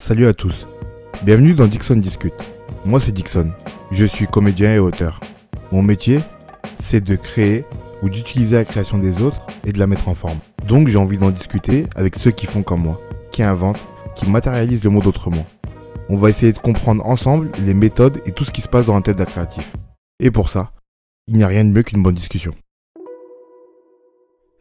Salut à tous, bienvenue dans Dixon Discute. Moi c'est Dixon, je suis comédien et auteur. Mon métier, c'est de créer ou d'utiliser la création des autres et de la mettre en forme. Donc j'ai envie d'en discuter avec ceux qui font comme moi, qui inventent, qui matérialisent le monde autrement. On va essayer de comprendre ensemble les méthodes et tout ce qui se passe dans la tête d'un créatif. Et pour ça, il n'y a rien de mieux qu'une bonne discussion.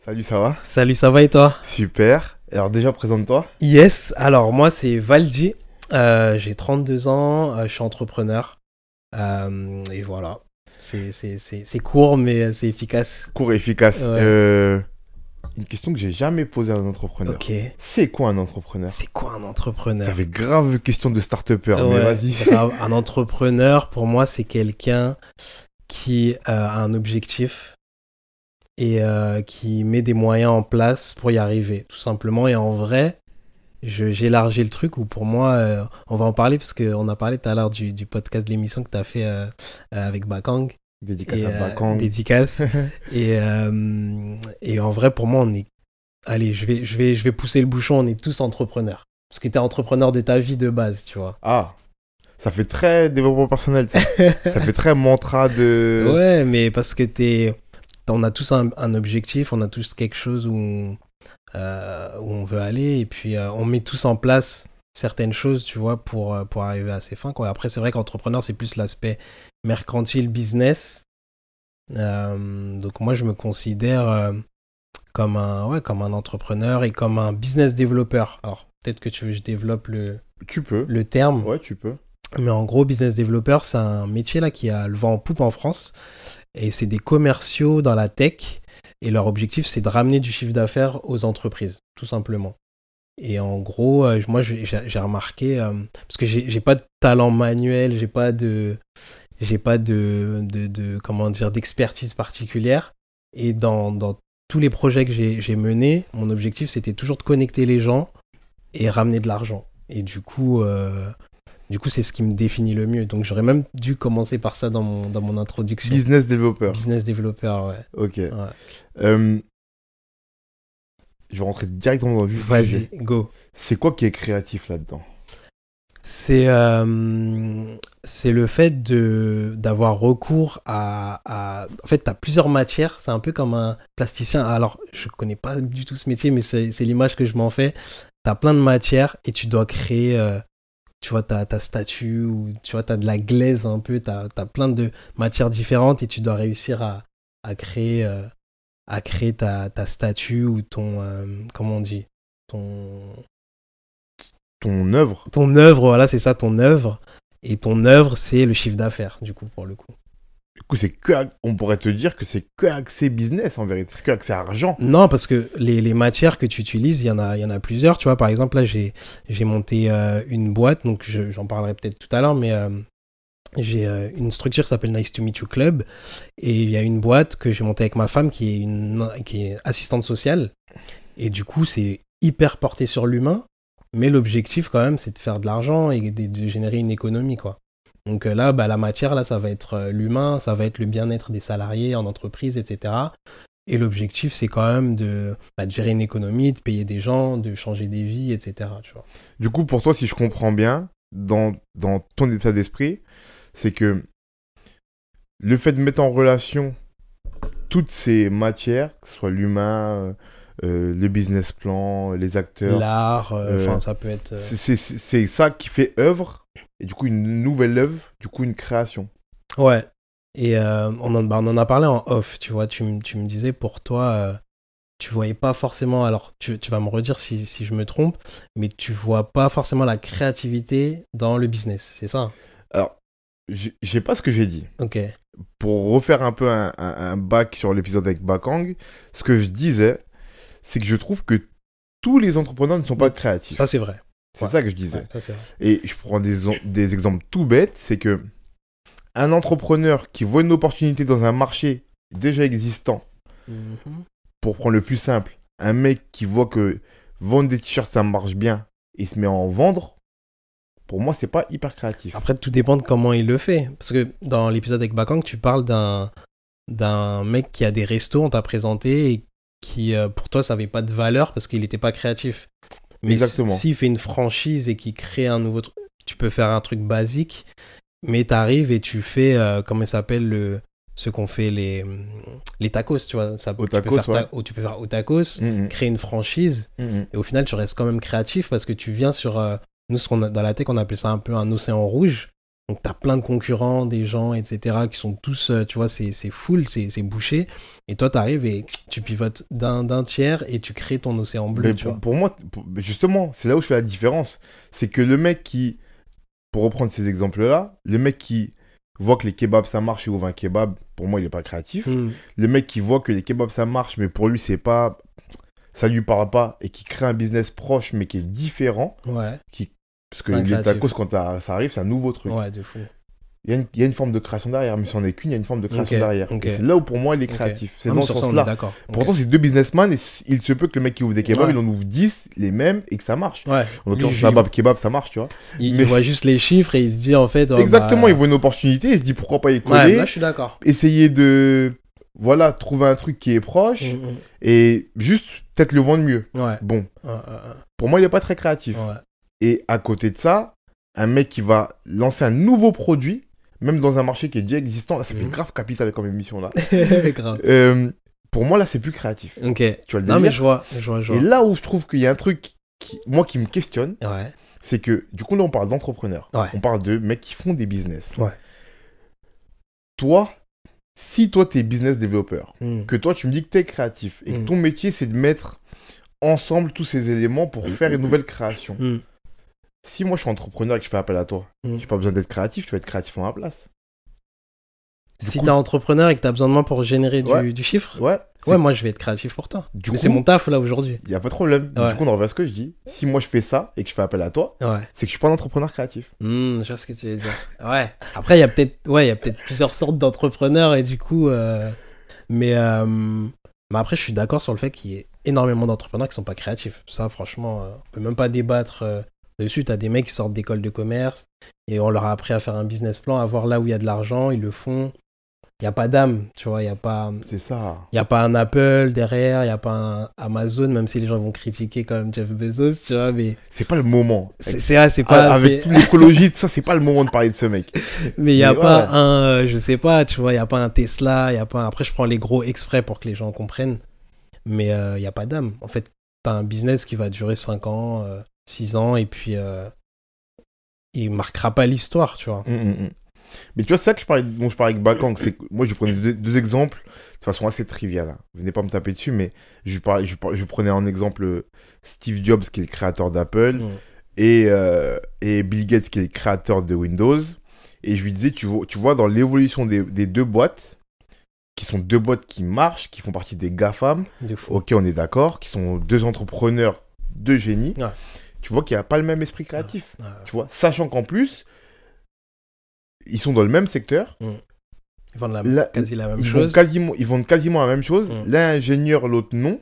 Salut, ça va? Salut, ça va et toi? Super. Alors déjà, présente-toi. Yes, alors moi c'est Valdi, j'ai 32 ans, je suis entrepreneur, et voilà, c'est court mais c'est efficace. Court et efficace. Ouais. Une question que j'ai jamais posée à un entrepreneur. Ok, C'est quoi un entrepreneur? c'est quoi un entrepreneur? Ça fait grave question de start-upper, mais Ouais, vas-y. grave. Un entrepreneur pour moi c'est quelqu'un qui a un objectif et qui met des moyens en place pour y arriver, tout simplement. Et en vrai, j'élargis le truc où pour moi, on va en parler parce qu'on a parlé tout à l'heure du podcast de l'émission que tu as fait avec Bakang. Dédicace Et, à Bakang. dédicace. et en vrai, pour moi, on est... Allez, je vais pousser le bouchon, on est tous entrepreneurs. Parce que tu es entrepreneur de ta vie de base, tu vois. Ah, ça fait très développement personnel, ça. Ça fait très mantra de... Ouais, mais parce que on a tous un objectif, on a tous quelque chose où on veut aller, et puis on met tous en place certaines choses, tu vois, pour arriver à ses fins, quoi. Après, c'est vrai qu'entrepreneur, c'est plus l'aspect mercantile, business. Donc moi, je me considère comme un entrepreneur et comme un business développeur. Alors, peut-être que tu veux que je développe Tu peux. le terme. Ouais, tu peux. Mais en gros, business développeur, c'est un métier là qui a le vent en poupe en France. Et c'est des commerciaux dans la tech. Et leur objectif, c'est de ramener du chiffre d'affaires aux entreprises, tout simplement. Et en gros, moi, j'ai remarqué, parce que j'ai pas de talent manuel, j'ai pas de comment dire, d'expertise particulière. Et dans tous les projets que j'ai menés, mon objectif, c'était toujours de connecter les gens et ramener de l'argent. Et du coup, c'est ce qui me définit le mieux. Donc, j'aurais même dû commencer par ça dans mon introduction. Business développeur. Business développeur, ouais. Ok. Ouais. Je vais rentrer directement dans le vif du Vas-y, sujet. go. C'est quoi qui est créatif là-dedans? C'est le fait d'avoir recours à... En fait, tu as plusieurs matières. C'est un peu comme un plasticien. Alors, je connais pas du tout ce métier, mais c'est l'image que je m'en fais. Tu as plein de matières et tu dois créer... tu vois, ta statue, ou tu vois, tu as de la glaise un peu. Tu as plein de matières différentes et tu dois réussir à créer ta statue ou ton... comment on dit? Ton œuvre? Ton œuvre, voilà, c'est ça, ton œuvre. Et ton œuvre, c'est le chiffre d'affaires, du coup, pour le coup. Du coup, on pourrait te dire que c'est que accès business, en vérité. C'est que accès argent. Non, parce que les matières que tu utilises, il y en a plusieurs. Tu vois, par exemple, là, j'ai monté une boîte, donc j'en parlerai peut-être tout à l'heure, mais j'ai une structure qui s'appelle Nice to Meet You Club. Et il y a une boîte que j'ai montée avec ma femme qui est assistante sociale. Et du coup, c'est hyper porté sur l'humain. Mais l'objectif, quand même, c'est de faire de l'argent et de générer une économie, quoi. Donc là, la matière, là, ça va être l'humain, ça va être le bien-être des salariés en entreprise, etc. Et l'objectif, c'est quand même de gérer une économie, de payer des gens, de changer des vies, etc. Tu vois. Du coup, pour toi, si je comprends bien, dans ton état d'esprit, c'est que le fait de mettre en relation toutes ces matières, que ce soit l'humain, le business plan, les acteurs... L'art, ça peut être... C'est ça qui fait œuvre, et du coup, une nouvelle œuvre, du coup, une création. Ouais. Et on en a parlé en off, tu vois. Tu me disais, pour toi, tu voyais pas forcément... Alors, tu vas me redire si je me trompe, mais tu vois pas forcément la créativité dans le business, c'est ça? Alors, je sais pas ce que j'ai dit. Ok. Pour refaire un peu un back sur l'épisode avec Bakang, ce que je disais, c'est que je trouve que tous les entrepreneurs ne sont pas créatifs. Ça, c'est vrai. C'est Ouais. ça que je disais. Ouais, ça, c'est vrai. Et je prends des exemples tout bêtes, c'est que un entrepreneur qui voit une opportunité dans un marché déjà existant, pour prendre le plus simple, un mec qui voit que vendre des t-shirts ça marche bien et se met à en vendre, pour moi c'est pas hyper créatif. Après, tout dépend de comment il le fait. Parce que dans l'épisode avec Bakang, tu parles d'un mec qui a des restos, on t'a présenté, et qui, pour toi, ça n'avait pas de valeur parce qu'il n'était pas créatif. Mais Exactement. s'il fait une franchise et qu'il crée un nouveau truc, tu peux faire un truc basique, mais t'arrives et tu fais, comment ça s'appelle, ce qu'on fait les tacos, tu vois. Ça, Au tu peux tacos, faire tu peux faire au tacos, créer une franchise, et au final, tu restes quand même créatif parce que tu viens sur... nous, dans la tech, on appelle ça un peu un océan rouge. Donc, tu as plein de concurrents, des gens, etc., qui sont tous, tu vois, c'est full, c'est bouché. Et toi, tu arrives et tu pivotes d'un tiers et tu crées ton océan bleu, Mais tu vois. pour moi, justement, c'est là où je fais la différence. C'est que le mec qui, pour reprendre ces exemples-là, le mec qui voit que les kebabs ça marche et ouvre un kebab, pour moi, il n'est pas créatif. Le mec qui voit que les kebabs ça marche, mais pour lui, c'est pas, ça lui parle pas, et qui crée un business proche, mais qui est différent, Ouais. parce que les tacos, quand ça arrive, c'est un nouveau truc. Ouais, de fou. Il y a une forme de création derrière, mais si on est qu'une, il y a une forme de création Ok, derrière. ok. Et c'est là où pour moi il est créatif. C'est Non, dans mais ce sur ça, on est sens-là. d'accord. Pourtant, c'est deux businessmen et il se peut que le mec qui ouvre des kebabs, Ouais. il en ouvre 10, les mêmes, et que ça marche. Ouais. En l'occurrence, Lui, Shabab Kebab, ça marche, tu vois. il Mais- voit juste les chiffres et il se dit en fait. Exactement, il voit une opportunité, il se dit pourquoi pas y Ouais, coller, là je suis d'accord. essayer de, voilà, trouver un truc qui est proche, et juste peut-être le vendre mieux. Ouais. Bon, Ouais. pour moi, il est pas très créatif. Ouais. Et à côté de ça, un mec qui va lancer un nouveau produit, même dans un marché qui est déjà existant, là, ça fait grave capital comme émission là. Grave. Pour moi, là, c'est plus créatif. Ok. Tu vois le Non, mais délire. je vois. Et là où je trouve qu'il y a un truc moi qui me questionne, Ouais. c'est que du coup, là, on parle d'entrepreneurs. Ouais. On parle de mecs qui font des business. Ouais. Toi, si toi, t'es business développeur, Mm. que toi, tu me dis que t'es créatif et que ton métier, c'est de mettre ensemble tous ces éléments pour faire une nouvelle création. Mm. Si moi, je suis entrepreneur et que je fais appel à toi, j'ai pas besoin d'être créatif, tu vas être créatif en ma place. Si coup- t'es entrepreneur et que t'as besoin de moi pour générer Ouais. du chiffre, Ouais. ouais, moi je vais être créatif pour toi. Du Mais coup, c'est mon taf là aujourd'hui. il n'y a pas de problème. Ouais. Du coup, on revient à ce que je dis. Si moi, je fais ça et que je fais appel à toi, Ouais. c'est que je suis pas un entrepreneur créatif. Je vois ce que tu veux dire. Ouais. Après, il y a peut-être plusieurs sortes d'entrepreneurs et du coup. Mais après, je suis d'accord sur le fait qu'il y ait énormément d'entrepreneurs qui sont pas créatifs. Ça, franchement, on peut même pas débattre dessus. T'as des mecs qui sortent d'école de commerce et on leur a appris à faire un business plan, à voir là où il y a de l'argent, ils le font. Il n'y a pas d'âme, tu vois, il n'y a pas. C'est ça. Il n'y a pas un Apple derrière, il n'y a pas un Amazon, même si les gens vont critiquer quand même Jeff Bezos, tu vois, mais C'est pas le moment. c'est pas... Avec toute l'écologie, ça, c'est pas le moment de parler de ce mec. Mais il n'y a Mais pas ouais. un... je sais pas, tu vois, il n'y a pas un Tesla, il y a pas... Après, je prends les gros exprès pour que les gens comprennent, mais il n'y a pas d'âme. En fait, tu as un business qui va durer 5 ans, 6 ans, et puis il marquera pas l'histoire, tu vois. Mais tu vois, c'est ça que dont je parlais avec Bakang. C'est que moi, je prenais deux exemples de façon assez triviale. Hein. Venez pas me taper dessus, mais je prenais en exemple Steve Jobs, qui est le créateur d'Apple, et Bill Gates, qui est le créateur de Windows. Et je lui disais, tu vois dans l'évolution des deux boîtes, qui sont deux boîtes qui marchent, qui font partie des GAFAM, De fou. ok, on est d'accord, qui sont deux entrepreneurs de génie, Ouais. tu vois qu'il n'y a pas le même esprit créatif. Ouais. Tu vois, sachant qu'en plus, ils sont dans le même secteur. Ils vendent Là, quasi la même ils chose. vendent quasiment la même chose. L'un est ingénieur, l'autre non.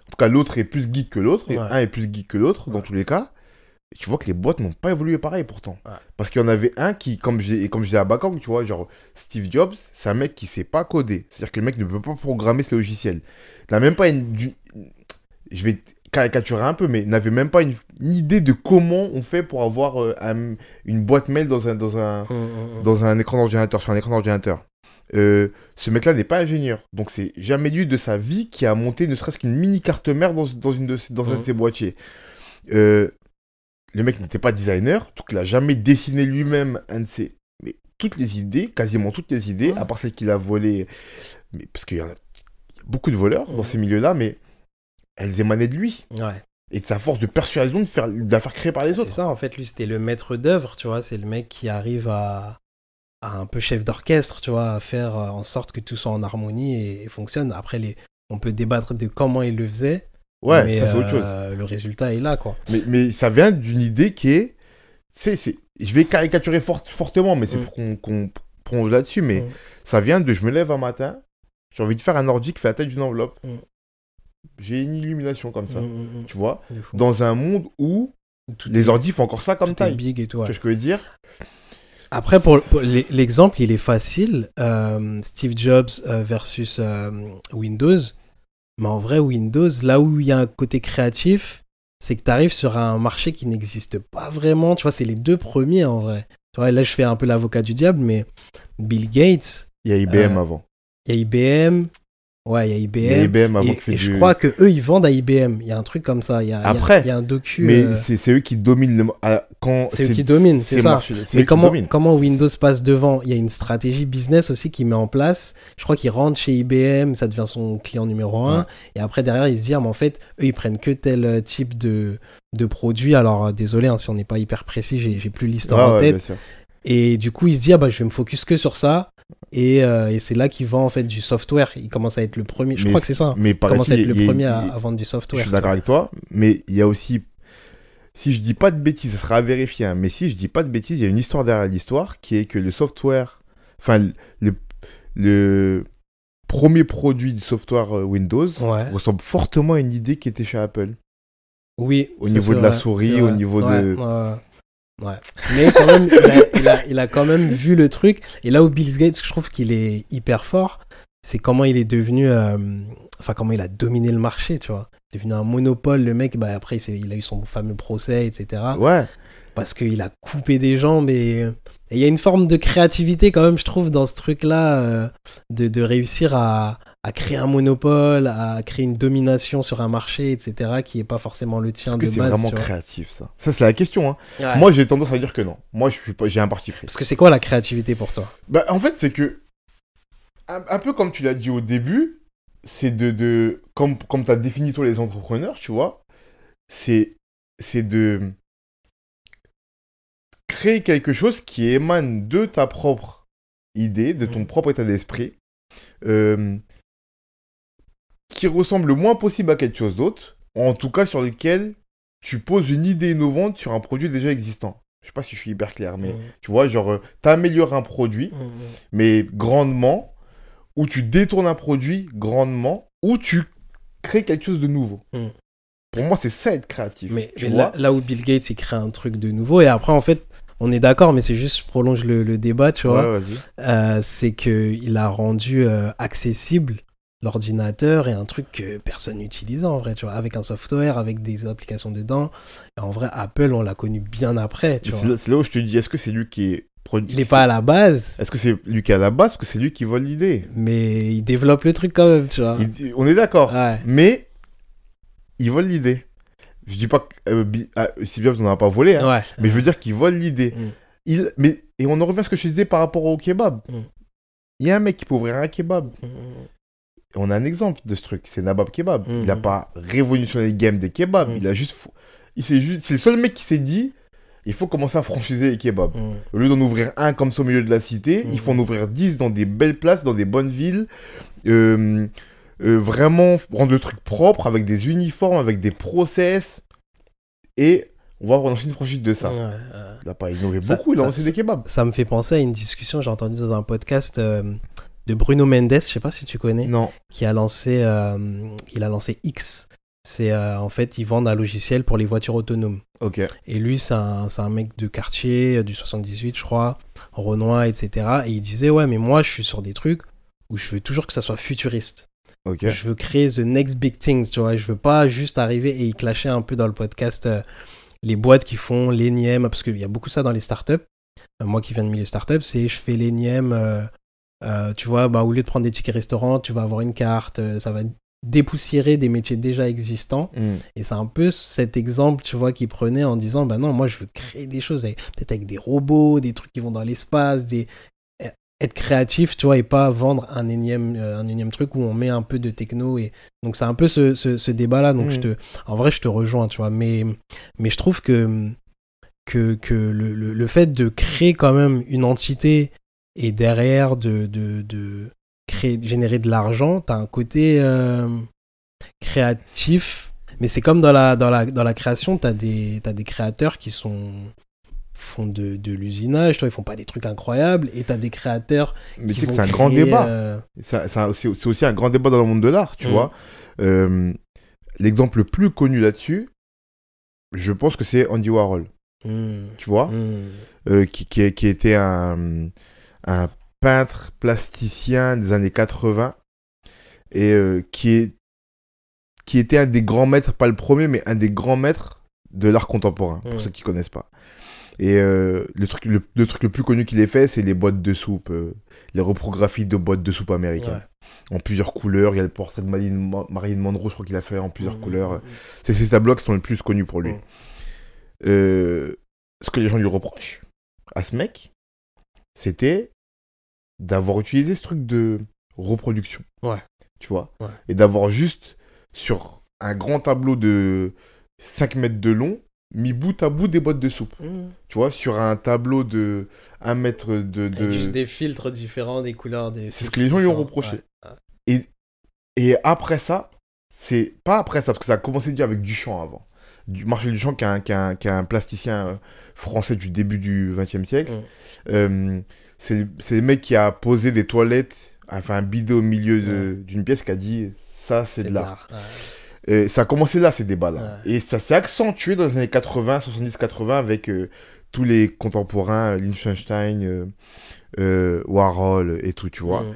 En tout cas, l'autre est plus geek que l'autre. Et Ouais. un est plus geek que l'autre, dans Ouais. tous les cas. Et tu vois que les boîtes n'ont pas évolué pareil pourtant. Ouais. Parce qu'il y en avait un qui, comme je disais à Bakang, tu vois, genre Steve Jobs, c'est un mec qui sait pas coder. C'est-à-dire que le mec ne peut pas programmer ce logiciel. Il n'a même pas je vais caricaturer un peu, mais n'avait même pas une idée de comment on fait pour avoir une boîte mail dans un écran d'ordinateur, sur un écran d'ordinateur. Ce mec-là n'est pas ingénieur. Donc, c'est jamais dû de sa vie qui a monté ne serait-ce qu'une mini carte mère dans un de ses boîtiers. Le mec n'était pas designer, donc il n'a jamais dessiné lui-même un de ses... Mais toutes les idées, quasiment toutes les idées, à part celles qu'il a volées, mais, parce qu'il y a beaucoup de voleurs dans ces milieux-là, mais elles émanaient de lui. Ouais. Et de sa force de persuasion de la faire créer par les C'est autres. ça, en fait, lui, c'était le maître d'œuvre, tu vois. C'est le mec qui arrive à un peu chef d'orchestre, tu vois, à faire en sorte que tout soit en harmonie et fonctionne. Après, on peut débattre de comment il le faisait. Ouais, mais ça c'est autre chose. Le résultat est là, quoi. Mais ça vient d'une idée qui est... je vais caricaturer fortement, mais c'est pour qu'on prolonge là-dessus, mais ça vient de je me lève un matin, j'ai envie de faire un ordi qui fait la taille d'une enveloppe. J'ai une illumination comme ça, tu vois, dans un monde où les ordi font encore ça comme taille. Big et tout, ouais. Tu vois ce que je veux dire? Après, pour l'exemple, il est facile. Steve Jobs versus Windows. Mais en vrai, Windows, là où il y a un côté créatif, c'est que tu arrives sur un marché qui n'existe pas vraiment. Tu vois, c'est les 2 premiers en vrai. Tu vois, là, je fais un peu l'avocat du diable, mais Bill Gates. Il y a IBM avant. Il y a IBM. Ouais, il y a IBM. Il y a IBM avant Et je crois que eux ils vendent à IBM. Il y a un truc comme ça. Après, il y a un docu. mais c'est eux qui dominent c'est eux qui dominent, c'est ça. Mais comment Windows passe devant? Il y a une stratégie business aussi qui met en place. Je crois qu'il rentre chez IBM, ça devient son client numéro 1. Ouais. Et après, derrière, il se dit, mais en fait, eux, ils prennent que tel type de produit. Alors, désolé, hein, si on n'est pas hyper précis, j'ai plus l'histoire en tête. Bien sûr. Et du coup, il se dit, je vais me focus que sur ça. Et c'est là qu'il vend en fait du software. Il commence à être le premier. Je crois que c'est ça. Mais il commence à être le premier à vendre du software. Je suis d'accord avec toi. Mais il y a aussi, si je dis pas de bêtises, ça sera à vérifier. Hein, mais si je dis pas de bêtises, il y a une histoire derrière l'histoire qui est que le software, enfin le premier produit du software Windows ressemble fortement à une idée qui était chez Apple. Oui. Au niveau de la souris, au niveau de. Ouais. Mais quand même, il a quand même vu le truc. Et là où Bill Gates, je trouve qu'il est hyper fort, c'est comment il est devenu, comment il a dominé le marché, tu vois. Il est devenu un monopole, le mec. Après, il a eu son fameux procès, etc. Ouais. Parce qu'il a coupé des jambes et il y a une forme de créativité quand même, je trouve, dans ce truc-là, de réussir à créer un monopole, à créer une domination sur un marché, etc., qui n'est pas forcément le tien de base. Est-ce que c'est vraiment créatif, ça? Ça, c'est la question. Hein. Ouais. Moi, j'ai tendance à dire que non. Moi, j'ai un parti pris. Parce que c'est quoi la créativité pour toi? En fait, c'est que, un peu comme tu l'as dit au début, c'est comme tu as défini toi les entrepreneurs, tu vois, c'est de créer quelque chose qui émane de ta propre idée, de ton propre état d'esprit, qui ressemble le moins possible à quelque chose d'autre, en tout cas sur lequel tu poses une idée innovante sur un produit déjà existant. Je sais pas si je suis hyper clair, mais tu vois, genre, tu améliores un produit, mais grandement, ou tu détournes un produit grandement, ou tu crées quelque chose de nouveau. Pour moi, c'est ça être créatif. Mais là où Bill Gates, il crée un truc de nouveau, et après, en fait, on est d'accord, mais c'est juste, je prolonge le débat, tu vois. C'est qu'il a rendu accessible l'ordinateur et un truc que personne n'utilisait en vrai, tu vois, avec un software, avec des applications dedans. Et en vrai, Apple, on l'a connu bien après, tu vois. C'est là où je te dis, est-ce que c'est lui qui est... Il n'est pas à la base. Est-ce que c'est lui qui est à la base, parce que c'est lui qui vole l'idée? Mais il développe le truc quand même, tu vois. On est d'accord, mais il vole l'idée. Je dis pas que Steve Jobs n'en a pas volé, hein, mais je veux dire qu'il vole l'idée. Et on en revient à ce que je te disais par rapport au kebab. Il y a un mec qui peut ouvrir un kebab. On a un exemple de ce truc, c'est Nabab Kebab. Il n'a pas révolutionné le game des kebabs. C'est le seul mec qui s'est dit, il faut commencer à franchiser les kebabs. Au lieu d'en ouvrir un comme ça au milieu de la cité, il faut en ouvrir 10 dans des belles places, dans des bonnes villes. Vraiment rendre le truc propre, avec des uniformes, avec des process. Et on va lancer une franchise de ça. Il n'a pas innové beaucoup, il a lancé des kebabs. Ça me fait penser à une discussion que j'ai entendue dans un podcast de Bruno Mendes, je sais pas si tu connais. Non. Qui a lancé, il a lancé X. C'est en fait, ils vendent un logiciel pour les voitures autonomes. Ok. Et lui, c'est un mec de quartier, du 78, je crois, Renoir, etc. Et il disait, ouais, mais moi, je suis sur des trucs où je veux toujours que ça soit futuriste. Okay. Je veux créer the next big things, tu vois. Je veux pas juste arriver, et il clashait un peu dans le podcast les boîtes qui font l'énième, parce qu'il y a beaucoup ça dans les startups. Moi qui viens de milieu startup, c'est je fais l'énième, tu vois, au lieu de prendre des tickets restaurants, tu vas avoir une carte, ça va dépoussiérer des métiers déjà existants. Et c'est un peu cet exemple, tu vois, qu'il prenait en disant, non, moi je veux créer des choses, peut-être avec des robots, des trucs qui vont dans l'espace, être créatif, tu vois, et pas vendre un énième truc où on met un peu de techno. Et donc c'est un peu ce débat-là. Donc en vrai, je te rejoins, tu vois. Mais je trouve que le fait de créer quand même une entité et derrière de générer de l'argent, t'as un côté créatif. Mais c'est comme dans la création, t'as des créateurs qui font de l'usinage, ils font pas des trucs incroyables, et t'as des créateurs mais qui vont c'est un grand débat. C'est aussi un grand débat dans le monde de l'art, tu vois. L'exemple le plus connu là-dessus, je pense que c'est Andy Warhol. Tu vois, qui était un peintre plasticien des années 80 et qui qui était un des grands maîtres, pas le premier, mais un des grands maîtres de l'art contemporain, pour ceux qui connaissent pas. Et le truc le plus connu qu'il ait fait, c'est les boîtes de soupe, les reprographies de boîtes de soupe américaines. En plusieurs couleurs. Il y a le portrait de Marilyn Monroe, je crois qu'il a fait en plusieurs couleurs. C'est ces tableaux qui sont les plus connus pour lui. Ce que les gens lui reprochent à ce mec, c'était d'avoir utilisé ce truc de reproduction. Tu vois. Et d'avoir juste, sur un grand tableau de 5 mètres de long, mis bout à bout des boîtes de soupe. Tu vois, sur un tableau de 1 mètre de... Avec juste des filtres différents, des couleurs... C'est ce que les gens lui ont reproché. Et après ça, c'est pas après ça, parce que ça a commencé déjà avec Duchamp avant. Marcel Duchamp, qui est un plasticien français du début du XXe siècle. C'est le mec qui a posé des toilettes, enfin un bidet au milieu d'une pièce, qui a dit ça, c'est de l'art. Ça a commencé là, ces débats-là. Et ça s'est accentué dans les années 80, 70-80, avec tous les contemporains, Lichtenstein, Warhol et tout, tu vois.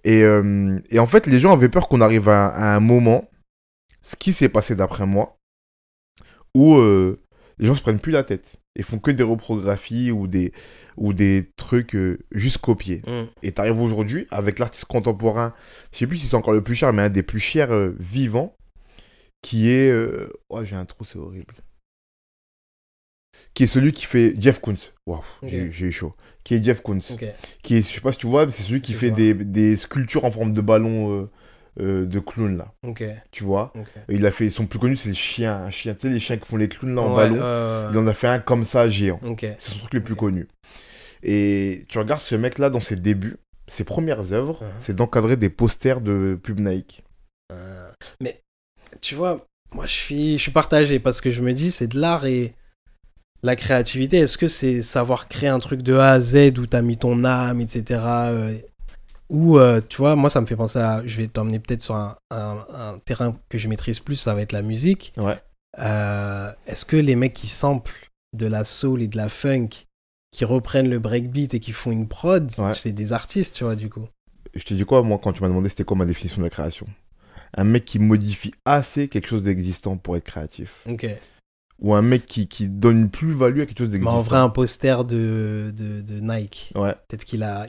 Et en fait, les gens avaient peur qu'on arrive à un moment, ce qui s'est passé d'après moi, où les gens se prennent plus la tête et font que des reprographies ou des trucs juste copiés. Et t'arrives aujourd'hui avec l'artiste contemporain, je sais plus si c'est encore le plus cher, mais un des plus chers vivants, qui est... Oh, j'ai un trou, c'est horrible. Qui est celui qui fait Jeff Koons. Waouh, j'ai eu chaud. Qui est Jeff Koons. Qui est, je sais pas si tu vois, mais c'est celui qui fait des sculptures en forme de ballon de clown, là. Tu vois. Et il a fait, son plus connu, c'est le chien. Un chien, tu sais, les chiens qui font les clowns là en ballon. Il en a fait un comme ça, géant. C'est son truc le plus connu. Et tu regardes ce mec là dans ses débuts, ses premières œuvres, c'est d'encadrer des posters de pub Nike. Mais tu vois, moi je suis partagé parce que je me dis c'est de l'art et la créativité, est-ce que c'est savoir créer un truc de A à Z où t'as mis ton âme, etc. Ou tu vois, moi ça me fait penser à, je vais t'emmener peut-être sur un terrain que je maîtrise plus, ça va être la musique. Est-ce que les mecs qui samplent de la soul et de la funk, qui reprennent le breakbeat et qui font une prod, c'est des artistes, tu vois, du coup. Je te dis quoi, moi, quand tu m'as demandé c'était quoi ma définition de la création? Un mec qui modifie assez quelque chose d'existant pour être créatif. Ou un mec qui donne une plus-value à quelque chose d'existant. Mais en vrai, un poster de Nike. Peut-être qu'il a...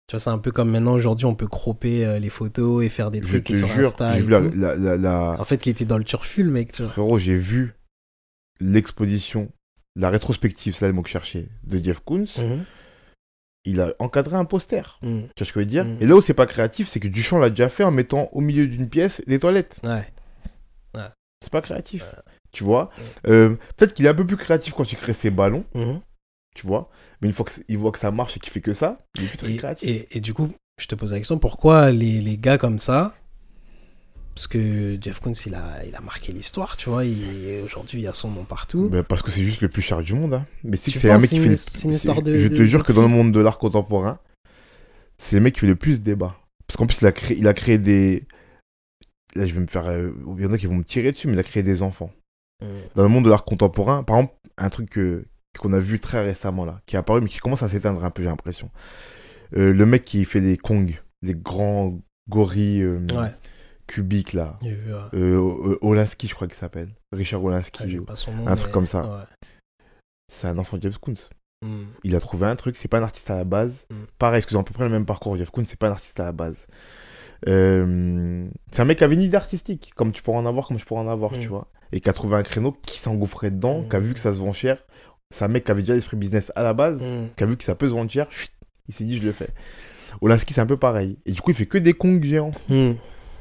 Tu vois, c'est un peu comme maintenant, aujourd'hui, on peut cropper les photos et faire des trucs sur Insta. J'ai vu En fait, il était dans le turfu, le mec. Tu vois. Frérot, j'ai vu l'exposition, la rétrospective, c'est là le mot que je cherchais, de Jeff Koons. Il a encadré un poster. Tu vois ce que je veux dire? Et là où c'est pas créatif, c'est que Duchamp l'a déjà fait en mettant au milieu d'une pièce des toilettes. C'est pas créatif. Tu vois? Peut-être qu'il est un peu plus créatif quand il crée ses ballons. Tu vois? Mais une fois qu'il voit que ça marche et qu'il fait que ça, il est plus très créatif. Et du coup, je te pose la question, pourquoi les gars comme ça, parce que Jeff Koons, il a marqué l'histoire, tu vois, aujourd'hui, il y a son nom partout. Parce que c'est juste le plus cher du monde. Hein. Mais c'est un mec qui fait... C'est une histoire je te jure que dans le monde de l'art contemporain, c'est le mec qui fait le plus de débat. Parce qu'en plus, il a créé des... Là, je vais me faire... Il y en a qui vont me tirer dessus, mais il a créé des enfants. Dans le monde de l'art contemporain, par exemple, un truc qu'on a vu très récemment, là, qui est apparu, mais qui commence à s'éteindre un peu, j'ai l'impression. Le mec qui fait des Kongs, des grands gorilles... cubique là, Olansky je crois qu'il s'appelle, Richard Olansky, un truc comme ça. C'est un enfant de Jeff Koons. Il a trouvé un truc, c'est pas un artiste à la base. Pareil, excusez, à peu près le même parcours. Jeff Koons, c'est pas un artiste à la base. C'est un mec qui avait une idée artistique, comme tu pourras en avoir, comme je pourrais en avoir, tu vois. Et qui a trouvé un créneau, qui s'engouffrait dedans, qui a vu que ça se vend cher. C'est un mec qui avait déjà l'esprit business à la base, qui a vu que ça peut se vendre cher, il s'est dit je le fais. Olansky c'est un peu pareil. Et du coup il fait que des Kongs géants.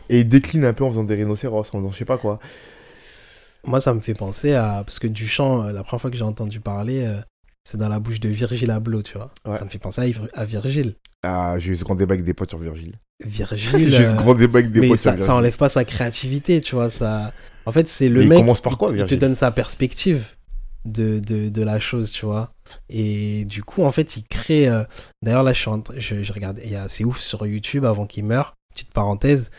Et il décline un peu en faisant des rhinocéros, en faisant je sais pas quoi. Moi, ça me fait penser à... Parce que Duchamp, la première fois que j'ai entendu parler, c'est dans la bouche de Virgil Abloh, tu vois. Ça me fait penser à Virgil. Ah, j'ai eu ce grand débat avec des potes sur Virgil. J'ai eu ce grand débat avec des potes sur Virgil. Mais ça enlève pas sa créativité, tu vois. Ça... En fait, c'est le mec... Il commence par quoi, Virgil? Il te donne sa perspective de la chose, tu vois. Et du coup, en fait, il crée... D'ailleurs, là, je regarde... C'est ouf, sur YouTube, avant qu'il meure, petite parenthèse...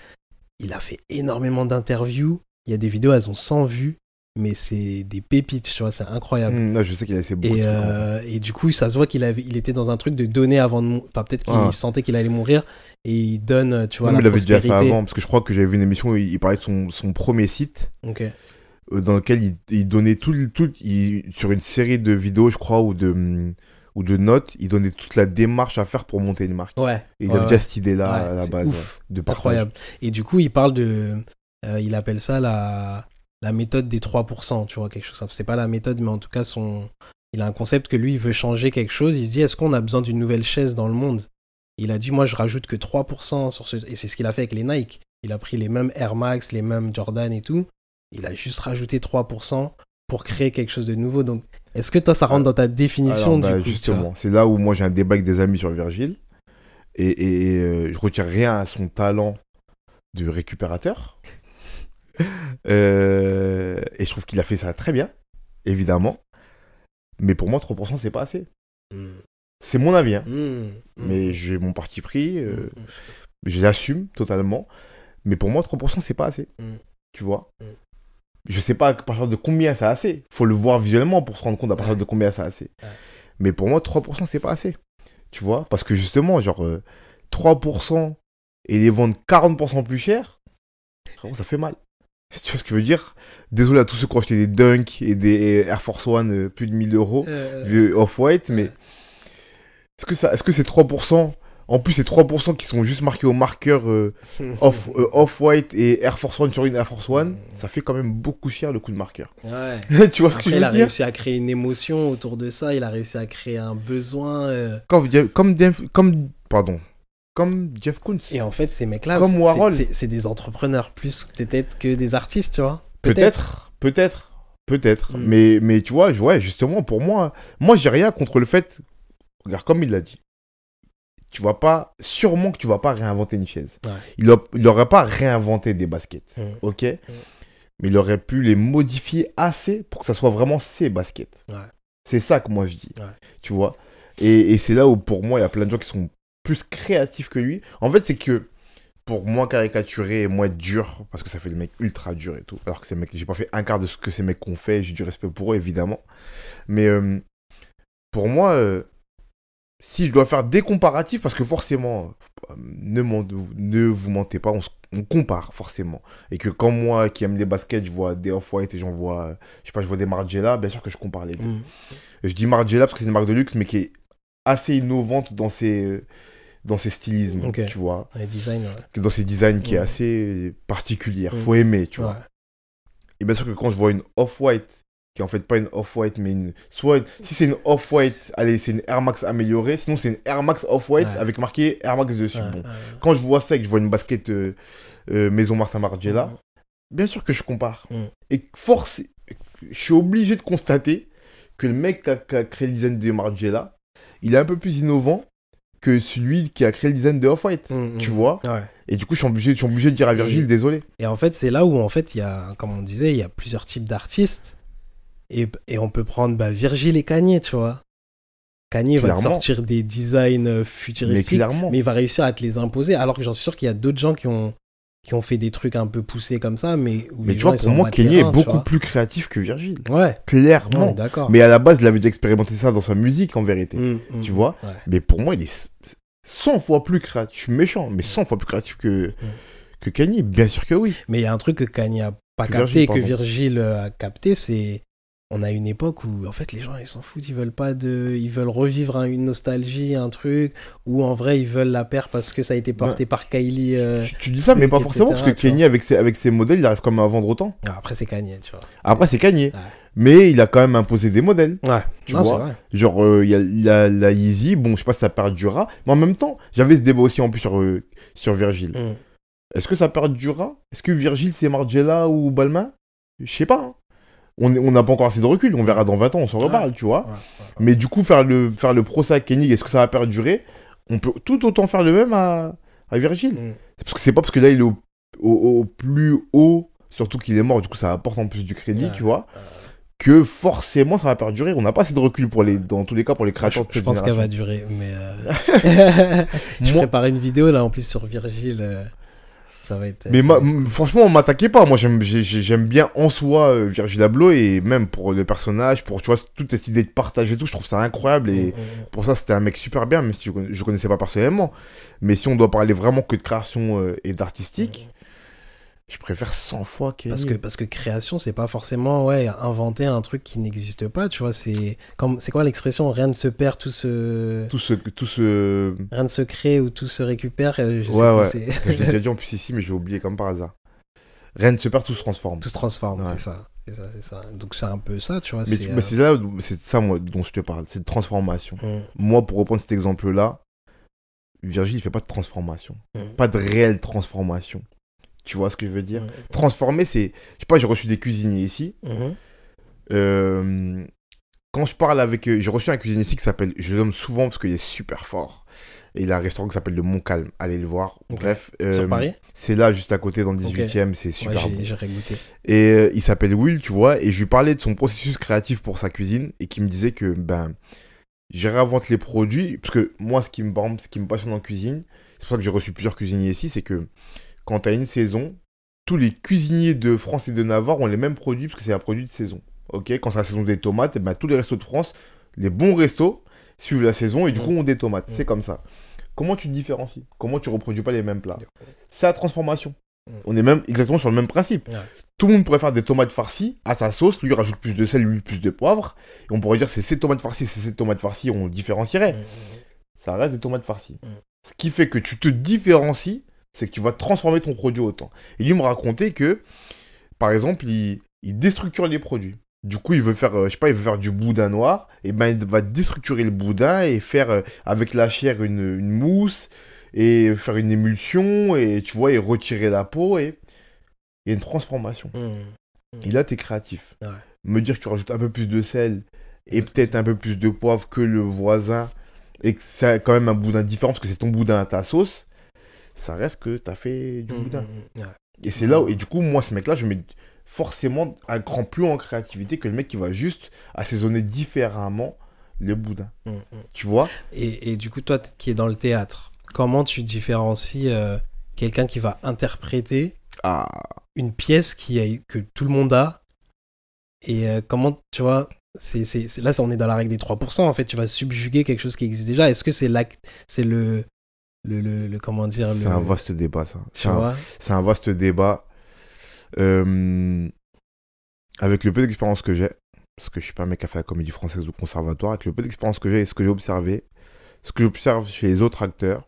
Il a fait énormément d'interviews. Il y a des vidéos, elles ont 100 vues. mais c'est des pépites, tu vois, c'est incroyable. Là, je sais qu'il a laissé beaucoup de trucs. Et du coup, ça se voit il était dans un truc de donner avant de mourir. Enfin, peut-être qu'il sentait qu'il allait mourir et il donne, tu vois, Non, la mais il l'avait déjà prospérité. fait avant, parce que je crois que j'avais vu une émission où il parlait de son premier site, Ok. dans lequel il donnait sur une série de vidéos, je crois, ou de notes, il donnait toute la démarche à faire pour monter une marque. Ouais. Et il ouais, avait déjà cette idée-là Ouais, à la c'est base, ouf. de partage. Incroyable. Et du coup, il parle de. Il appelle ça la méthode des 3%, tu vois, quelque chose. C'est pas la méthode, mais en tout cas, il a un concept que lui, il veut changer quelque chose. Il se dit, est-ce qu'on a besoin d'une nouvelle chaise dans le monde? Il a dit, moi, je rajoute que 3% sur ce. Et c'est ce qu'il a fait avec les Nike. Il a pris les mêmes Air Max, les mêmes Jordan et tout. Il a juste rajouté 3% pour créer quelque chose de nouveau. Donc, est-ce que toi, ça rentre dans ta définition Alors, du coup, justement, c'est là où moi j'ai un débat avec des amis sur Virgil. Et je retire rien à son talent de récupérateur. Et je trouve qu'il a fait ça très bien, évidemment. Mais pour moi, 3%, c'est pas assez. C'est mon avis, hein. Mais j'ai mon parti pris. Je l'assume totalement. Mais pour moi, 3%, c'est pas assez. Tu vois. Je sais pas à partir de combien c'est assez. Faut le voir visuellement pour se rendre compte à partir de combien c'est assez. Mais pour moi, 3%, c'est pas assez. Tu vois. Parce que justement, genre, 3% et les vendre 40% plus cher, ça fait mal. Tu vois ce que je veux dire? Désolé à tous ceux qui ont acheté des Dunk et des Air Force One plus de 1000 euros, vieux Off-White, mais est-ce que c'est 3%? En plus, c'est 3% qui sont juste marqués au marqueur Off-White et Air Force One sur une Air Force One, ça fait quand même beaucoup cher le coup de marqueur. Ouais. Tu vois ce que je veux dire? Il a réussi à créer une émotion autour de ça, il a réussi à créer un besoin. Comme Jeff Koons. Et en fait, ces mecs-là, Comme Warhol. c'est des entrepreneurs plus peut-être que des artistes, tu vois. Peut-être. Mais tu vois, ouais, justement, pour moi, j'ai rien contre le fait. Regarde, comme il l'a dit. Sûrement que tu vas pas réinventer une chaise. Ouais. Il n'aurait pas réinventé des baskets. Ok. Mais il aurait pu les modifier assez pour que ça soit vraiment ses baskets. Ouais. C'est ça que moi je dis. Ouais. Tu vois. Et c'est là où pour moi, il y a plein de gens qui sont plus créatifs que lui. En fait, c'est que pour moi caricaturer et moi être dur, parce que ça fait des mecs ultra durs et tout. Alors que ces mecs, j'ai pas fait un quart de ce que ces mecs ont fait, j'ai du respect pour eux, évidemment. Mais pour moi, si je dois faire des comparatifs, parce que forcément, ne vous mentez pas, on compare forcément. Et que quand moi qui aime les baskets, je vois des Off-White et je vois des Margiela, bien sûr que je compare les deux. Je dis Margiela parce que c'est une marque de luxe, mais qui est assez innovante dans ses stylismes, tu vois. Dans ses designs qui est assez particulière. Faut aimer, tu vois. Et bien sûr que quand je vois une Off-White, qui est en fait pas une Off-White, mais si c'est une Off-White, allez, c'est une Air Max améliorée, sinon c'est une Air Max Off-White avec marqué Air Max dessus. Quand je vois ça et que je vois une basket Maison Martin Margiela, bien sûr que je compare. Et je suis obligé de constater que le mec qui a créé le design de Margiela, il est un peu plus innovant que celui qui a créé le design de Off-White, tu vois. Et du coup, je suis obligé de dire à Virgile, désolé. Et en fait, c'est là où, en fait, il y a, comme on disait, il y a plusieurs types d'artistes. Et on peut prendre Virgile et Kanye, tu vois. Kanye va te sortir des designs futuristiques, mais il va réussir à te les imposer, alors que j'en suis sûr qu'il y a d'autres gens qui ont fait des trucs un peu poussés comme ça, mais tu vois, pour moi, Kanye est beaucoup plus créatif que Virgile. Ouais. Clairement. Ouais, d'accord. Mais à la base, il avait déjà expérimenté ça dans sa musique, en vérité. Tu vois. Mais pour moi, il est 100 fois plus créatif. Je suis méchant, mais 100 fois plus créatif que Kanye. Bien sûr que oui. Mais il y a un truc que Kanye a pas capté, que Virgile a capté, c'est... On a une époque où, en fait, les gens, ils s'en foutent, ils veulent revivre une nostalgie, un truc, ou en vrai, ils veulent la paire parce que ça a été porté par Kylie. Tu dis ça, mais pas forcément, parce que Kanye, avec ses modèles, il arrive quand même à vendre autant. Après, c'est Kanye, tu vois. Après, c'est Kanye. Mais il a quand même imposé des modèles. Tu vois. Vrai. Genre, il y a la Yeezy, bon, je sais pas si ça perdurera, mais en même temps, j'avais ce débat aussi en plus sur Virgile. Est-ce que ça perdurera? Est-ce que Virgile, c'est Margiela ou Balmain? Je sais pas, hein. On n'a pas encore assez de recul, on verra dans 20 ans, on s'en reparle, tu vois. Mais du coup, faire le procès à Kenny, est-ce que ça va perdurer? On peut tout autant faire le même à Virgile. Parce que c'est pas parce que là, il est au plus haut, surtout qu'il est mort, du coup, ça apporte en plus du crédit, tu vois, que forcément, ça va perdurer. On n'a pas assez de recul dans tous les cas pour les créateurs de cette génération. Je pense qu'elle va durer, mais... je préparais une vidéo, là, en plus, sur Virgile... ça va être. Mais ça va être- franchement, on m'attaquait pas. Moi, j'aime bien en soi Virgil Abloh et même pour le personnage, pour tu vois, toute cette idée de partage et tout, je trouve ça incroyable. Et pour ça, c'était un mec super bien, même si je connaissais pas personnellement. Mais si on doit parler vraiment que de création et d'artistique, je préfère 100 fois Kenny. Parce que création, c'est pas forcément ouais, inventer un truc qui n'existe pas, tu vois. C'est quoi l'expression? Rien ne se perd, Tout ce... rien ne se crée ou tout se récupère. Je sais Ouais, plus, ouais. c'est- Je l'ai déjà dit en plus ici, mais j'ai oublié comme par hasard. Rien ne se perd, tout se transforme. tout se transforme, Ouais. c'est ça. Donc c'est un peu ça, tu vois. Mais c'est ça, moi, dont je te parle. C'est de transformation. Mm, Moi, pour reprendre cet exemple-là, Virgile, il fait pas de transformation. Pas de réelle transformation. Tu vois ce que je veux dire? mm, Transformer, c'est... Je sais pas, j'ai reçu des cuisiniers ici. mhm. Quand je parle avec eux, j'ai reçu un cuisinier ici qui s'appelle... Je le nomme souvent parce qu'il est super fort. Et il a un restaurant qui s'appelle le Montcalm. Allez le voir. Ok. Bref. Sur Paris? C'est là, juste à côté, dans le 18e. C'est Ouais, super bon. j'ai goûté. Et il s'appelle Will, tu vois. Et je lui parlais de son processus créatif pour sa cuisine. Et qui me disait que, je réinvente les produits. Parce que moi, ce qui me passionne en cuisine, c'est pour ça que j'ai reçu plusieurs cuisiniers ici, c'est que quand tu as une saison, tous les cuisiniers de France et de Navarre ont les mêmes produits parce que c'est un produit de saison. Ok, quand c'est la saison des tomates, tous les restos de France, les bons restos, suivent la saison et du coup ont des tomates. C'est comme ça. Comment tu te différencies? Comment tu reproduis pas les mêmes plats? C'est la transformation. On est même exactement sur le même principe. Ouais. Tout le monde pourrait faire des tomates farcies à sa sauce, lui rajoute plus de sel, lui plus de poivre. Et on pourrait dire c'est ces tomates farcies, c'est ces tomates farcies, on différencierait. Ça reste des tomates farcies. Ce qui fait que tu te différencies, c'est que tu vas transformer ton produit autant. Et lui me racontait que, par exemple, il déstructure les produits. Du coup, il veut faire, je sais pas, il veut faire du boudin noir. Et il va déstructurer le boudin et faire avec la chair une mousse et faire une émulsion et tu vois, et retirer la peau et il y a une transformation. Et là, t'es créatif. Ouais. Me dire que tu rajoutes un peu plus de sel et peut-être un peu plus de poivre que le voisin et que c'est quand même un boudin différent parce que c'est ton boudin à ta sauce, ça reste que t'as fait du boudin. Ouais. Et c'est là où, et du coup, moi, ce mec-là, je mets forcément un grand plus en créativité que le mec qui va juste assaisonner différemment le boudin. Tu vois? Et du coup, toi qui es dans le théâtre, comment tu différencies quelqu'un qui va interpréter Ah, une pièce que tout le monde a et comment, tu vois, là, on est dans la règle des 3%, en fait, tu vas subjuguer quelque chose qui existe déjà. Est-ce que c'est comment dire, c'est un vaste débat, ça. tu vois? C'est un vaste débat. Avec le peu d'expérience que j'ai, parce que je suis pas un mec qui a fait la comédie française au conservatoire, avec le peu d'expérience que j'ai et ce que j'ai observé, ce que j'observe chez les autres acteurs,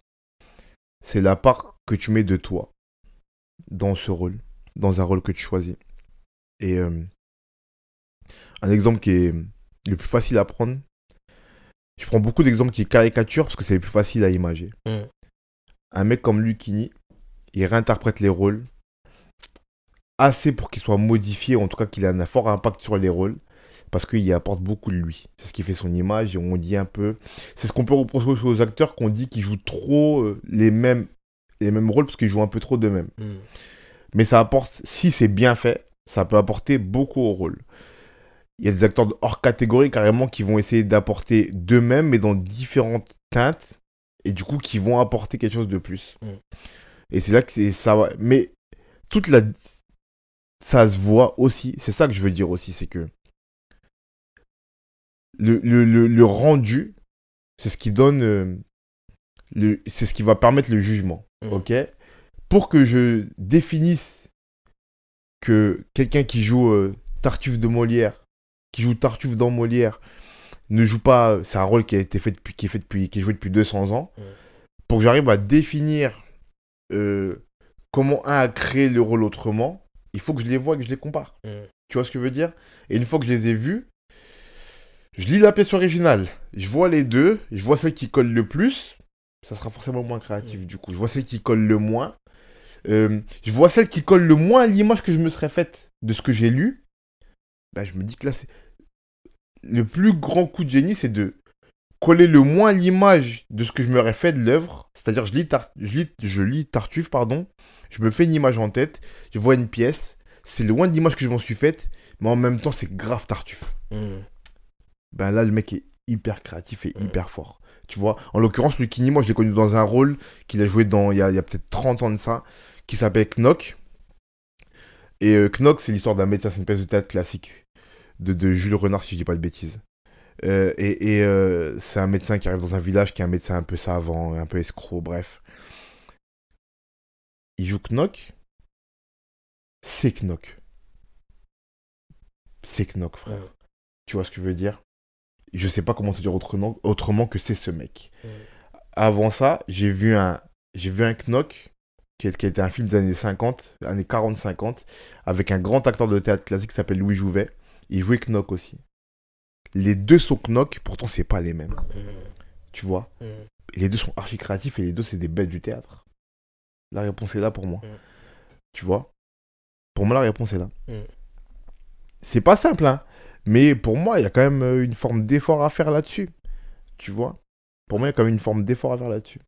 c'est la part que tu mets de toi dans ce rôle, dans un rôle que tu choisis. Et un exemple qui est le plus facile à prendre, je prends beaucoup d'exemples qui caricaturent parce que c'est le plus facile à imager. Un mec comme Lucchini, il réinterprète les rôles assez pour qu'il soit modifié, en tout cas qu'il ait un fort impact sur les rôles, parce qu'il y apporte beaucoup de lui. C'est ce qui fait son image, et on dit un peu... C'est ce qu'on peut reprocher aux acteurs, qu'on dit qu'ils jouent trop les mêmes rôles, parce qu'ils jouent un peu trop d'eux-mêmes. Mais ça apporte, si c'est bien fait, ça peut apporter beaucoup au rôle. Il y a des acteurs hors catégorie, carrément, qui vont essayer d'apporter d'eux-mêmes, mais dans différentes teintes, et du coup, qui vont apporter quelque chose de plus. Et c'est là que ça... Mais toute la... Ça se voit aussi, c'est ça que je veux dire aussi, c'est que le rendu, c'est ce qui donne, c'est ce qui va permettre le jugement, ok? Pour que je définisse que quelqu'un qui joue Tartuffe de Molière, qui joue Tartuffe dans Molière, ne joue pas, c'est un rôle qui a été fait depuis, qui est joué depuis 200 ans, pour que j'arrive à définir comment un a créé le rôle autrement, il faut que je les vois et que je les compare. Tu vois ce que je veux dire? Et une fois que je les ai vus, je lis la pièce originale. Je vois les deux. Je vois celle qui colle le plus. Ça sera forcément moins créatif du coup. Je vois celle qui colle le moins. Je vois celle qui colle le moins à l'image que je me serais faite de ce que j'ai lu. Je me dis que là, c'est... Le plus grand coup de génie, c'est de coller le moins l'image de ce que je me serais fait de l'œuvre. C'est-à-dire, je lis Tartuffe, pardon. Je me fais une image en tête, je vois une pièce, c'est loin de l'image que je m'en suis faite, mais en même temps, c'est grave Tartuffe. Là, le mec est hyper créatif et hyper fort. Tu vois, en l'occurrence, Lucchini, moi, je l'ai connu dans un rôle qu'il a joué il y a peut-être 30 ans de ça, qui s'appelle Knock. Et Knock, c'est l'histoire d'un médecin, c'est une pièce de théâtre classique de Jules Renard, si je dis pas de bêtises. C'est un médecin qui arrive dans un village qui est un médecin un peu savant, un peu escroc, bref. Il joue Knock. C'est Knock. C'est Knock, frère. Ouais. Tu vois ce que je veux dire? Je sais pas comment te dire autrement que c'est ce mec. Ouais. Avant ça, j'ai vu un Knock qui était un film des années 50, années 40-50, avec un grand acteur de théâtre classique qui s'appelle Louis Jouvet. Il jouait Knock aussi. Les deux sont Knock, pourtant c'est pas les mêmes. Tu vois? Et les deux sont archi créatifs et les deux c'est des bêtes du théâtre. La réponse est là pour moi. Tu vois? Pour moi la réponse est là. C'est pas simple, hein. Mais pour moi, il y a quand même une forme d'effort à faire là-dessus. Tu vois? Pour moi, il y a quand même une forme d'effort à faire là-dessus.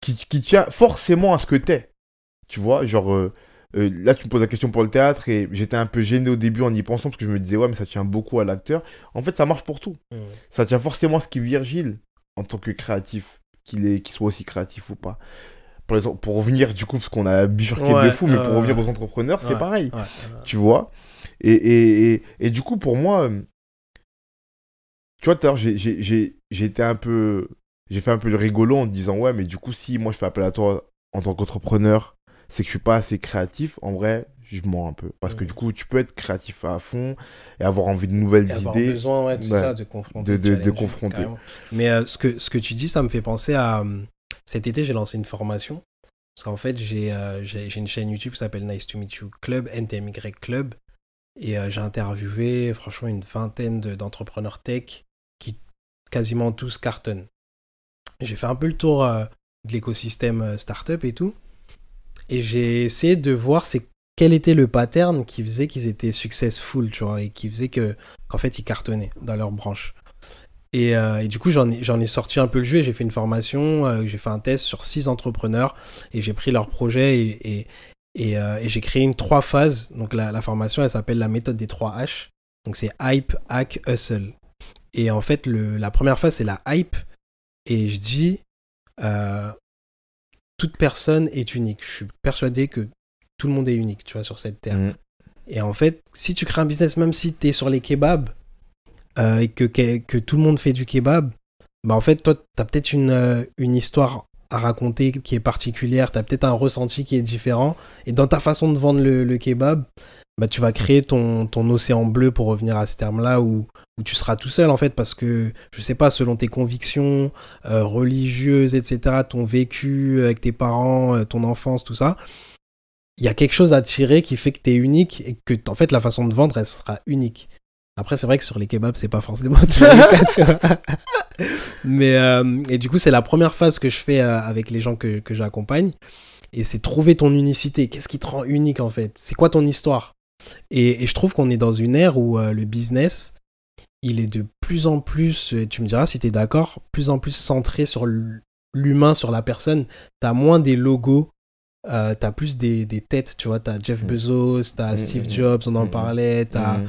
Qui tient forcément à ce que t'es. Tu vois? Genre, là, tu me poses la question pour le théâtre et j'étais un peu gêné au début en y pensant parce que je me disais, ouais, mais ça tient beaucoup à l'acteur. En fait, ça marche pour tout. Ça tient forcément à ce qui Virgile, en tant que créatif, qu'il soit aussi créatif ou pas. Pour revenir, du coup, parce qu'on a bifurqué de fou, mais pour revenir aux entrepreneurs, c'est pareil. Tu vois? Et du coup, pour moi, tu vois, tout à l'heure, j'ai été un peu. J'ai fait un peu le rigolo en disant, ouais, mais du coup, si moi je fais appel à toi en tant qu'entrepreneur, c'est que je suis pas assez créatif. En vrai, je mens un peu. Parce que du coup, tu peux être créatif à fond et avoir envie de nouvelles idées. Avoir besoin, tout ça, de confronter. De confronter. Carrément. Mais ce que tu dis, ça me fait penser à. Cet été, j'ai lancé une formation. Parce qu'en fait, j'ai une chaîne YouTube qui s'appelle Nice to Meet You Club, NTMY Club. Et j'ai interviewé, franchement, une vingtaine d'entrepreneurs tech qui quasiment tous cartonnent. J'ai fait un peu le tour de l'écosystème startup et tout. Et j'ai essayé de voir quel était le pattern qui faisait qu'ils étaient successful, tu vois, et qui faisait qu'en fait, ils cartonnaient dans leur branche. Et du coup, j'en ai sorti un peu le jeu et j'ai fait une formation, j'ai fait un test sur 6 entrepreneurs et j'ai pris leur projet et j'ai créé une 3 phases. Donc la formation, elle s'appelle la méthode des 3 H. Donc c'est hype, hack, hustle. Et en fait, la première phase, c'est la hype. Et je dis, toute personne est unique. Je suis persuadé que tout le monde est unique, tu vois, sur cette terre. Et en fait, si tu crées un business, même si tu es sur les kebabs, et que tout le monde fait du kebab, bah en fait, toi, tu as peut-être une histoire à raconter qui est particulière, tu as peut-être un ressenti qui est différent. Et dans ta façon de vendre le kebab, bah, tu vas créer ton océan bleu, pour revenir à ce terme-là, où tu seras tout seul, en fait, parce que, je sais pas, selon tes convictions religieuses, etc., ton vécu avec tes parents, ton enfance, tout ça, il y a quelque chose à tirer qui fait que tu es unique et que, en fait, la façon de vendre, elle sera unique. Après, c'est vrai que sur les kebabs, c'est pas forcément toujours le cas, tu vois. Mais, et du coup, c'est la première phase que je fais avec les gens que j'accompagne. Et c'est trouver ton unicité. Qu'est-ce qui te rend unique, en fait? C'est quoi ton histoire? Et je trouve qu'on est dans une ère où le business, il est de plus en plus, tu me diras si tu es d'accord, plus en plus centré sur l'humain, sur la personne. Tu as moins des logos, tu as plus des têtes, tu vois. Tu as Jeff Bezos, tu as Steve Jobs, on en parlait, tu as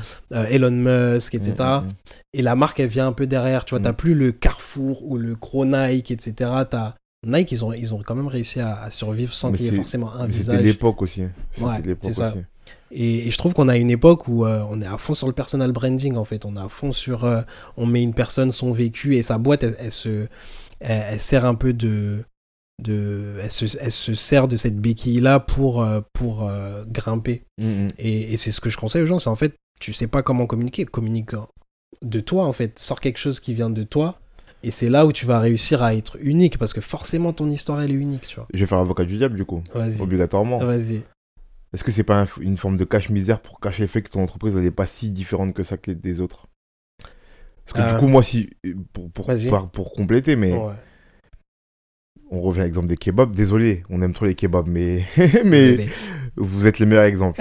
Elon Musk, etc. Et la marque, elle vient un peu derrière, tu vois. Tu n'as plus le Carrefour ou le gros Nike, etc. Nike, ils ont quand même réussi à survivre sans qu'il y ait forcément un visage. C'était l'époque aussi. C'est ça. Et je trouve qu'on a une époque où on est à fond sur le personal branding, en fait. On est à fond sur... on met une personne, son vécu, et sa boîte, elle sert un peu elle se sert de cette béquille-là pour grimper. Et c'est ce que je conseille aux gens, c'est en fait, tu sais pas comment communiquer. Communique de toi, en fait. Sors quelque chose qui vient de toi. Et c'est là où tu vas réussir à être unique, parce que forcément, ton histoire, elle est unique, tu vois. Je vais faire l'avocat du diable, du coup. Vas-y. Obligatoirement. Vas-y. Est-ce que c'est pas une forme de cache-misère pour cacher le fait que ton entreprise n'est pas si différente que ça que des autres? Parce que du coup, moi, si pour compléter, mais on revient à l'exemple des kebabs. Désolé, on aime trop les kebabs, mais vous êtes les meilleurs exemples.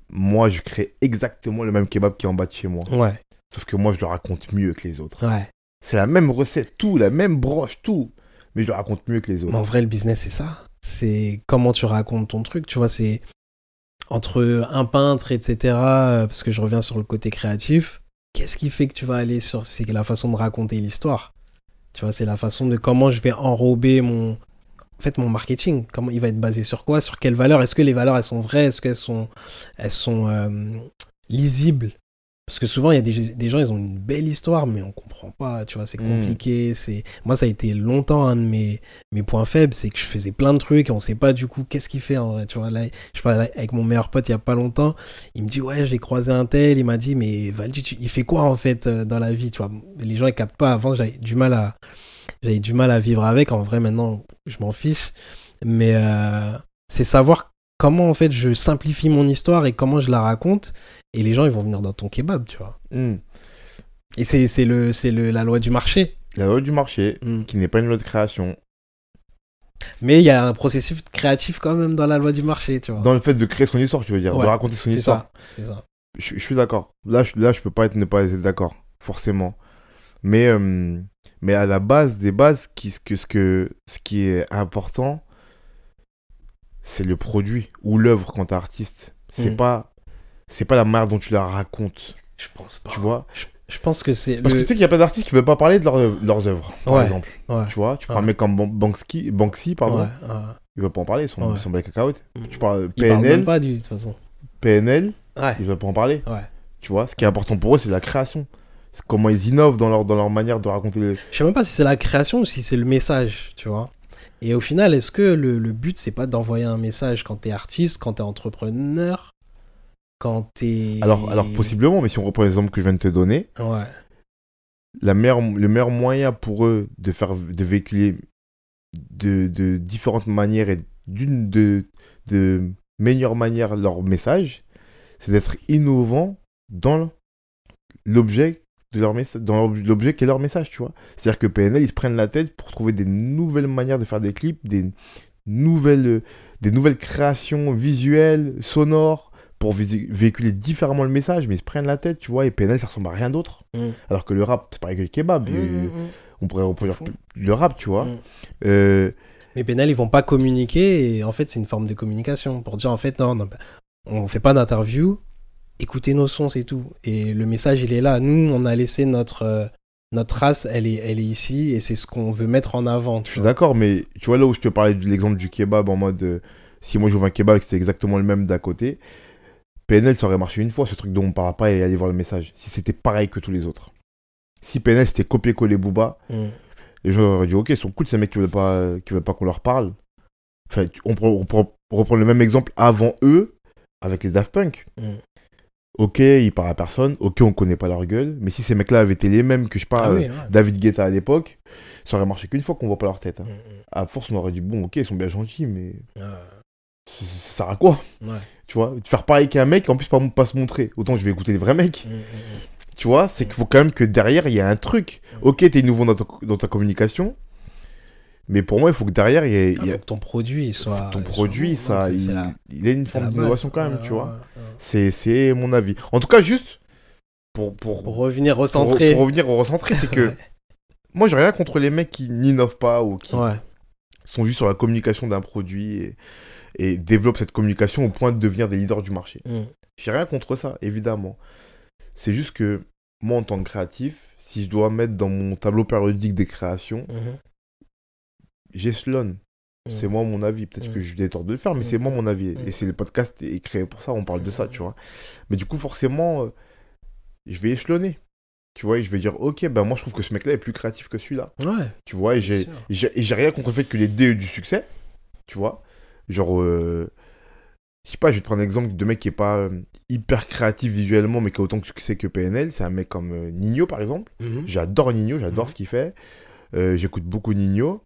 Moi, je crée exactement le même kebab qui est en bas de chez moi. Ouais. Sauf que moi, je le raconte mieux que les autres. Ouais. C'est la même recette, tout, la même broche, tout. Mais je le raconte mieux que les autres. Mais en vrai, le business, c'est ça. C'est comment tu racontes ton truc, tu vois, c'est entre un peintre, etc., parce que je reviens sur le côté créatif, qu'est-ce qui fait que tu vas aller sur... C'est la façon de raconter l'histoire. Tu vois, c'est la façon de comment je vais enrober en fait, mon marketing, comment il va être basé sur quoi? Sur quelles valeurs? Est-ce que les valeurs, elles sont vraies? Est-ce elles sont lisibles? Parce que souvent, il y a des gens, ils ont une belle histoire, mais on comprend pas, tu vois, c'est compliqué. Moi, ça a été longtemps un de mes points faibles, c'est que je faisais plein de trucs et on sait pas du coup qu'est-ce qu'il fait en vrai. Tu vois, là, je parlais avec mon meilleur pote il y a pas longtemps, il me dit, ouais, j'ai croisé un tel, il m'a dit, mais Valdi, il fait quoi en fait dans la vie, tu vois? Les gens, ils captent pas. Avant, j'avais du mal à vivre avec. En vrai, maintenant, je m'en fiche. Mais c'est savoir comment en fait je simplifie mon histoire et comment je la raconte, et les gens ils vont venir dans ton kebab, tu vois. Et c'est la loi du marché. La loi du marché, qui n'est pas une loi de création. Mais il y a un processus créatif quand même dans la loi du marché, tu vois. Dans le fait de créer son histoire, tu veux dire, de raconter son histoire. C'est ça. Je suis d'accord. Là, je peux pas ne pas être d'accord, forcément. Mais à la base des bases, ce qui est important, c'est le produit ou l'œuvre quand t'es artiste. C'est pas la manière dont tu la racontes. Je pense pas. Tu vois, je pense que c'est. Parce que tu sais qu'il y a pas d'artistes qui veulent pas parler de leurs œuvres, par exemple. Ouais. Tu vois, tu prends un mec comme Banksy, pardon. Il veut pas en parler, son black cacahuète. Tu parles PNL. Il parle même pas de toute façon. PNL, ils veulent pas en parler. Ouais. Tu vois, ce qui est important pour eux, c'est la création. C'est comment ils innovent dans leur manière de raconter les... Je sais même pas si c'est la création ou si c'est le message, tu vois. Et au final, est-ce que le but, c'est pas d'envoyer un message quand t'es artiste, quand t'es entrepreneur, quand t'es... Alors possiblement, mais si on reprend l'exemple que je viens de te donner, le meilleur moyen pour eux de véhiculer de différentes manières et de meilleure manière leur message, c'est d'être innovant dans l'objet de leur message, dans l'objet qui est leur message, tu vois. C'est-à-dire que PNL, ils se prennent la tête pour trouver des nouvelles manières de faire des clips, des nouvelles créations visuelles, sonores, pour véhiculer différemment le message, mais ils se prennent la tête, tu vois, et PNL, ça ressemble à rien d'autre. Alors que le rap, c'est pareil que le kebab. On pourrait reproduire le rap, tu vois. Mais PNL, ils vont pas communiquer, et en fait, c'est une forme de communication, pour dire, en fait, non, on fait pas d'interview, écoutez nos sons, c'est tout. Et le message, il est là. Nous, on a laissé notre race, elle est ici, et c'est ce qu'on veut mettre en avant. Je suis d'accord, mais tu vois, là où je te parlais de l'exemple du kebab, en mode, si moi j'ouvre un kebab et que c'était exactement le même d'à côté, PNL, ça aurait marché une fois, ce truc dont on parle pas, et aller voir le message. Si c'était pareil que tous les autres. Si PNL, c'était copier-coller Booba, les gens auraient dit, ok, ils sont cool, ces mecs qui veulent pas qu'on leur parle. Enfin, on reprend le même exemple avant eux, avec les Daft Punk. Ok, ils parlent à personne. Ok, on connaît pas leur gueule. Mais si ces mecs-là avaient été les mêmes que, je sais pas, David Guetta à l'époque, ça aurait marché qu'une fois qu'on voit pas leur tête. À force, on aurait dit, bon, ok, ils sont bien gentils, mais ça sert à quoi? Tu vois, de faire pareil qu'un mec, en plus pas se montrer. Autant je vais écouter les vrais mecs. Tu vois, c'est qu'il faut quand même que derrière, il y a un truc. Ok, t'es nouveau dans ta communication. Mais pour moi, il faut que derrière, il faut que ton produit soit... Ton produit, il a une forme d'innovation quand même, tu vois. C'est mon avis. En tout cas, juste pour revenir recentrer. Pour revenir au recentré, c'est que moi, j'ai rien contre les mecs qui n'innovent pas ou qui sont juste sur la communication d'un produit et développent cette communication au point de devenir des leaders du marché. J'ai rien contre ça, évidemment. C'est juste que moi, en tant que créatif, si je dois mettre dans mon tableau périodique des créations, j'échelonne. C'est moi mon avis. Peut-être que j'ai tort de le faire, mais c'est moi mon avis. Et c'est le podcast est créé pour ça, on parle de ça, tu vois. Mais du coup, forcément, je vais échelonner. Tu vois, et je vais dire, ok, ben moi je trouve que ce mec-là est plus créatif que celui-là. Tu vois, et j'ai rien contre le fait que les deux aient du succès. Tu vois. Genre, je sais pas, je vais te prendre un exemple de mec qui est pas hyper créatif visuellement, mais qui a autant de succès que PNL. C'est un mec comme Nino, par exemple. J'adore Nino, j'adore ce qu'il fait. J'écoute beaucoup Nino.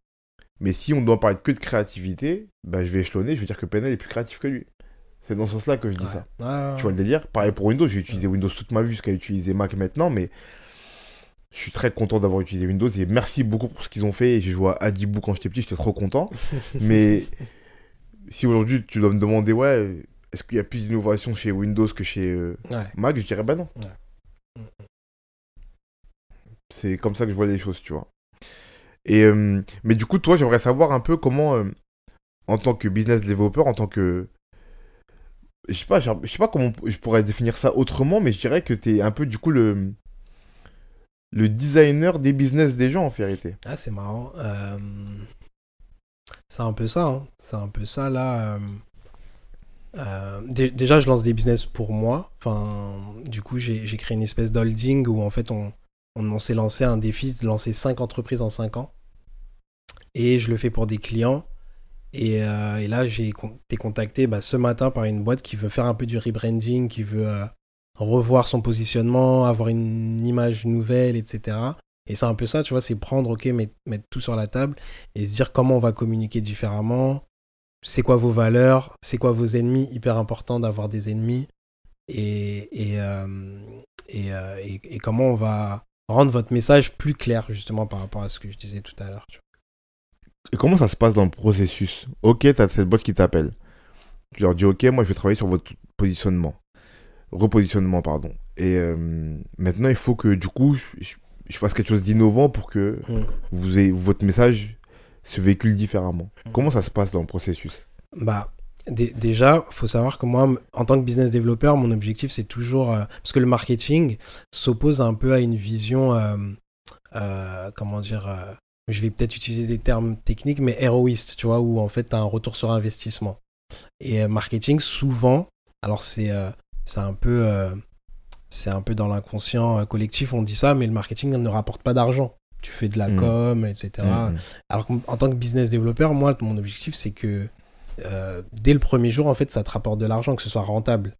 Mais si on doit parler que de créativité, bah, je vais échelonner, je vais dire que PNL est plus créatif que lui. C'est dans ce sens-là que je dis ça. Tu vois le délire? Pareil pour Windows, j'ai utilisé Windows toute ma vie jusqu'à utiliser Mac maintenant, mais je suis très content d'avoir utilisé Windows et merci beaucoup pour ce qu'ils ont fait. J'ai joué à Adibou quand j'étais petit, j'étais trop content. Mais si aujourd'hui tu dois me demander, est-ce qu'il y a plus d'innovation chez Windows que chez Mac, je dirais bah non. C'est comme ça que je vois les choses, tu vois. Mais du coup, toi, j'aimerais savoir un peu comment, en tant que business développeur, en tant que... Je sais pas comment je pourrais définir ça autrement, mais je dirais que tu es un peu, du coup, le designer des business des gens, en vérité. Ah, c'est marrant. C'est un peu ça, hein. C'est un peu ça, là. Déjà, je lance des business pour moi. Enfin, du coup, j'ai créé une espèce d'holding où, en fait, on s'est lancé un défi de lancer 5 entreprises en 5 ans. Et je le fais pour des clients. Et là, j'ai été contacté ce matin par une boîte qui veut faire un peu du rebranding, qui veut revoir son positionnement, avoir une image nouvelle, etc. Et c'est un peu ça, tu vois, c'est prendre, ok, mettre tout sur la table et se dire comment on va communiquer différemment, c'est quoi vos valeurs, c'est quoi vos ennemis, hyper important d'avoir des ennemis, et comment on va rendre votre message plus clair, justement, par rapport à ce que je disais tout à l'heure, tu Et comment ça se passe dans le processus? Ok, t'as cette boîte qui t'appelle. Tu leur dis, ok, moi je vais travailler sur votre positionnement. Repositionnement, pardon. Et maintenant, il faut que du coup, je fasse quelque chose d'innovant pour que vois. votre message se véhicule différemment. Comment ça se passe dans le processus? Déjà, faut savoir que moi, en tant que business développeur, mon objectif, c'est toujours... parce que le marketing s'oppose un peu à une vision... comment dire... je vais peut-être utiliser des termes techniques, mais héroïste, tu vois, où en fait, tu as un retour sur investissement. Et marketing, souvent... Alors, c'est un peu dans l'inconscient collectif, on dit ça, mais le marketing ne rapporte pas d'argent. Tu fais de la com, etc. Alors qu'en tant que business développeur, moi, mon objectif, c'est que dès le premier jour, en fait, ça te rapporte de l'argent, que ce soit rentable.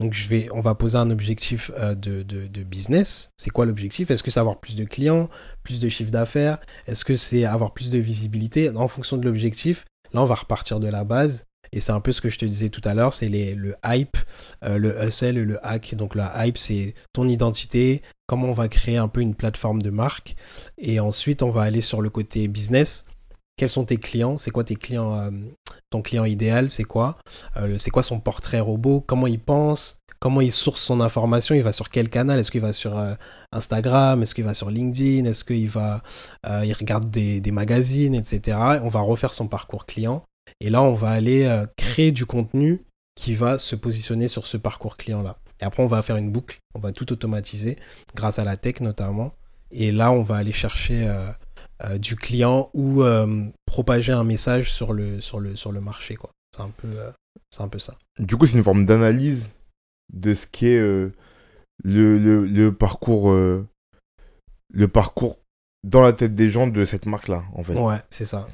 Donc, on va poser un objectif de business. C'est quoi l'objectif? Est-ce que c'est avoir plus de clients, plus de chiffre d'affaires? Est-ce que c'est avoir plus de visibilité? En fonction de l'objectif, là, on va repartir de la base. Et c'est un peu ce que je te disais tout à l'heure, c'est le hype, le hustle et le hack. Donc la hype, c'est ton identité, comment on va créer un peu une plateforme de marque. Et ensuite, on va aller sur le côté business. Quels sont tes clients? C'est quoi tes clients? Ton client idéal, c'est quoi? C'est quoi son portrait robot? Comment il pense? Comment il source son information? Il va sur quel canal? Est-ce qu'il va sur Instagram? Est-ce qu'il va sur LinkedIn? Est-ce qu'il va, il regarde des magazines, etc. On va refaire son parcours client. Et là, on va aller créer du contenu qui va se positionner sur ce parcours client-là. Et après, on va faire une boucle. On va tout automatiser grâce à la tech notamment. Et là, on va aller chercher du client ou propager un message sur le marché, quoi. C'est un peu ça. Du coup, c'est une forme d'analyse de ce qu'est le parcours dans la tête des gens de cette marque-là, en fait. Ouais, c'est ça.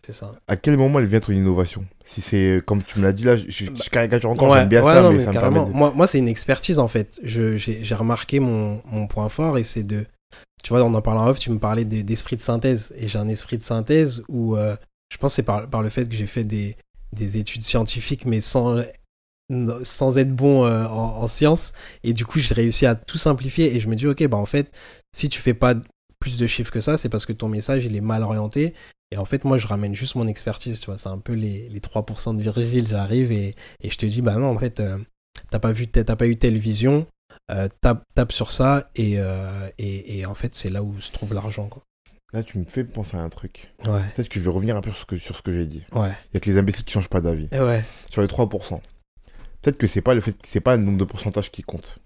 C'est ça. À quel moment elle vient ton innovation? Si c'est, comme tu me l'as dit là, je caricature encore, j'aime bien ça, non, mais ça me permet de... Moi, c'est une expertise, en fait. J'ai remarqué mon point fort, et c'est de... Tu vois, on en parle en off, tu me parlais d'esprit de synthèse. Et j'ai un esprit de synthèse où, je pense que c'est par le fait que j'ai fait des études scientifiques, mais sans être bon en sciences. Et du coup, j'ai réussi à tout simplifier. Et je me dis, ok, en fait, si tu fais pas plus de chiffres que ça, c'est parce que ton message, il est mal orienté. Et en fait, moi, je ramène juste mon expertise, tu vois. C'est un peu les 3% de Virgile, j'arrive et je te dis, non, en fait, t'as pas eu telle vision, tape sur ça, et en fait, c'est là où se trouve l'argent, quoi. Là, tu me fais penser à un truc. Ouais. Peut-être que je vais revenir un peu sur ce que j'ai dit. Ouais. Il y a que les imbéciles qui changent pas d'avis. Ouais. Sur les 3%. Peut-être que c'est pas le nombre de pourcentage qui compte.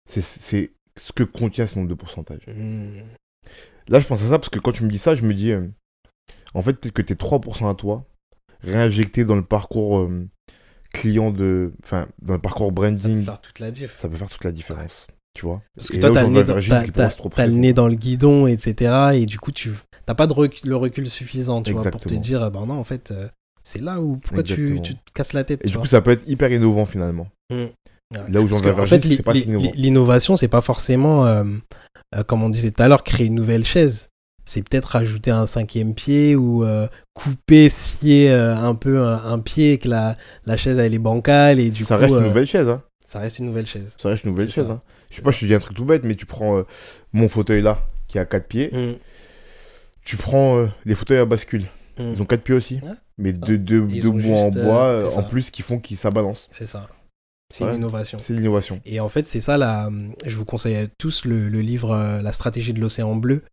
C'est ce que contient ce nombre de pourcentage. Là, je pense à ça parce que quand tu me dis ça, je me dis... en fait, peut-être que tes 3% à toi, réinjectés dans le parcours client enfin, dans le parcours branding, ça peut faire toute la différence. Ouais. Tu vois? Parce que toi, t'as le nez dans le guidon, etc. Et du coup, t'as pas le recul suffisant, tu vois, pour te dire, non, en fait, c'est là où, pourquoi tu te casses la tête. Et du coup, ça peut être hyper innovant finalement. Ouais. Là où j'en vais en fait, l'innovation, c'est pas forcément, comme on disait tout à l'heure, créer une nouvelle chaise. C'est peut-être rajouter un 5e pied ou couper, scier un peu un pied et que la chaise elle est bancale et du coup... Ça reste une nouvelle chaise, hein. Ça reste une nouvelle chaise. Ça reste une nouvelle chaise, hein. Je sais pas, je te dis un truc tout bête, mais tu prends mon fauteuil là, qui a 4 pieds. Tu prends les fauteuils à bascule. Ils ont 4 pieds aussi, mais deux bouts en bois en plus qui font que ça balance. C'est ça. C'est l'innovation. C'est l'innovation. Et en fait, c'est ça, je vous conseille à tous le livre La stratégie de l'océan bleu.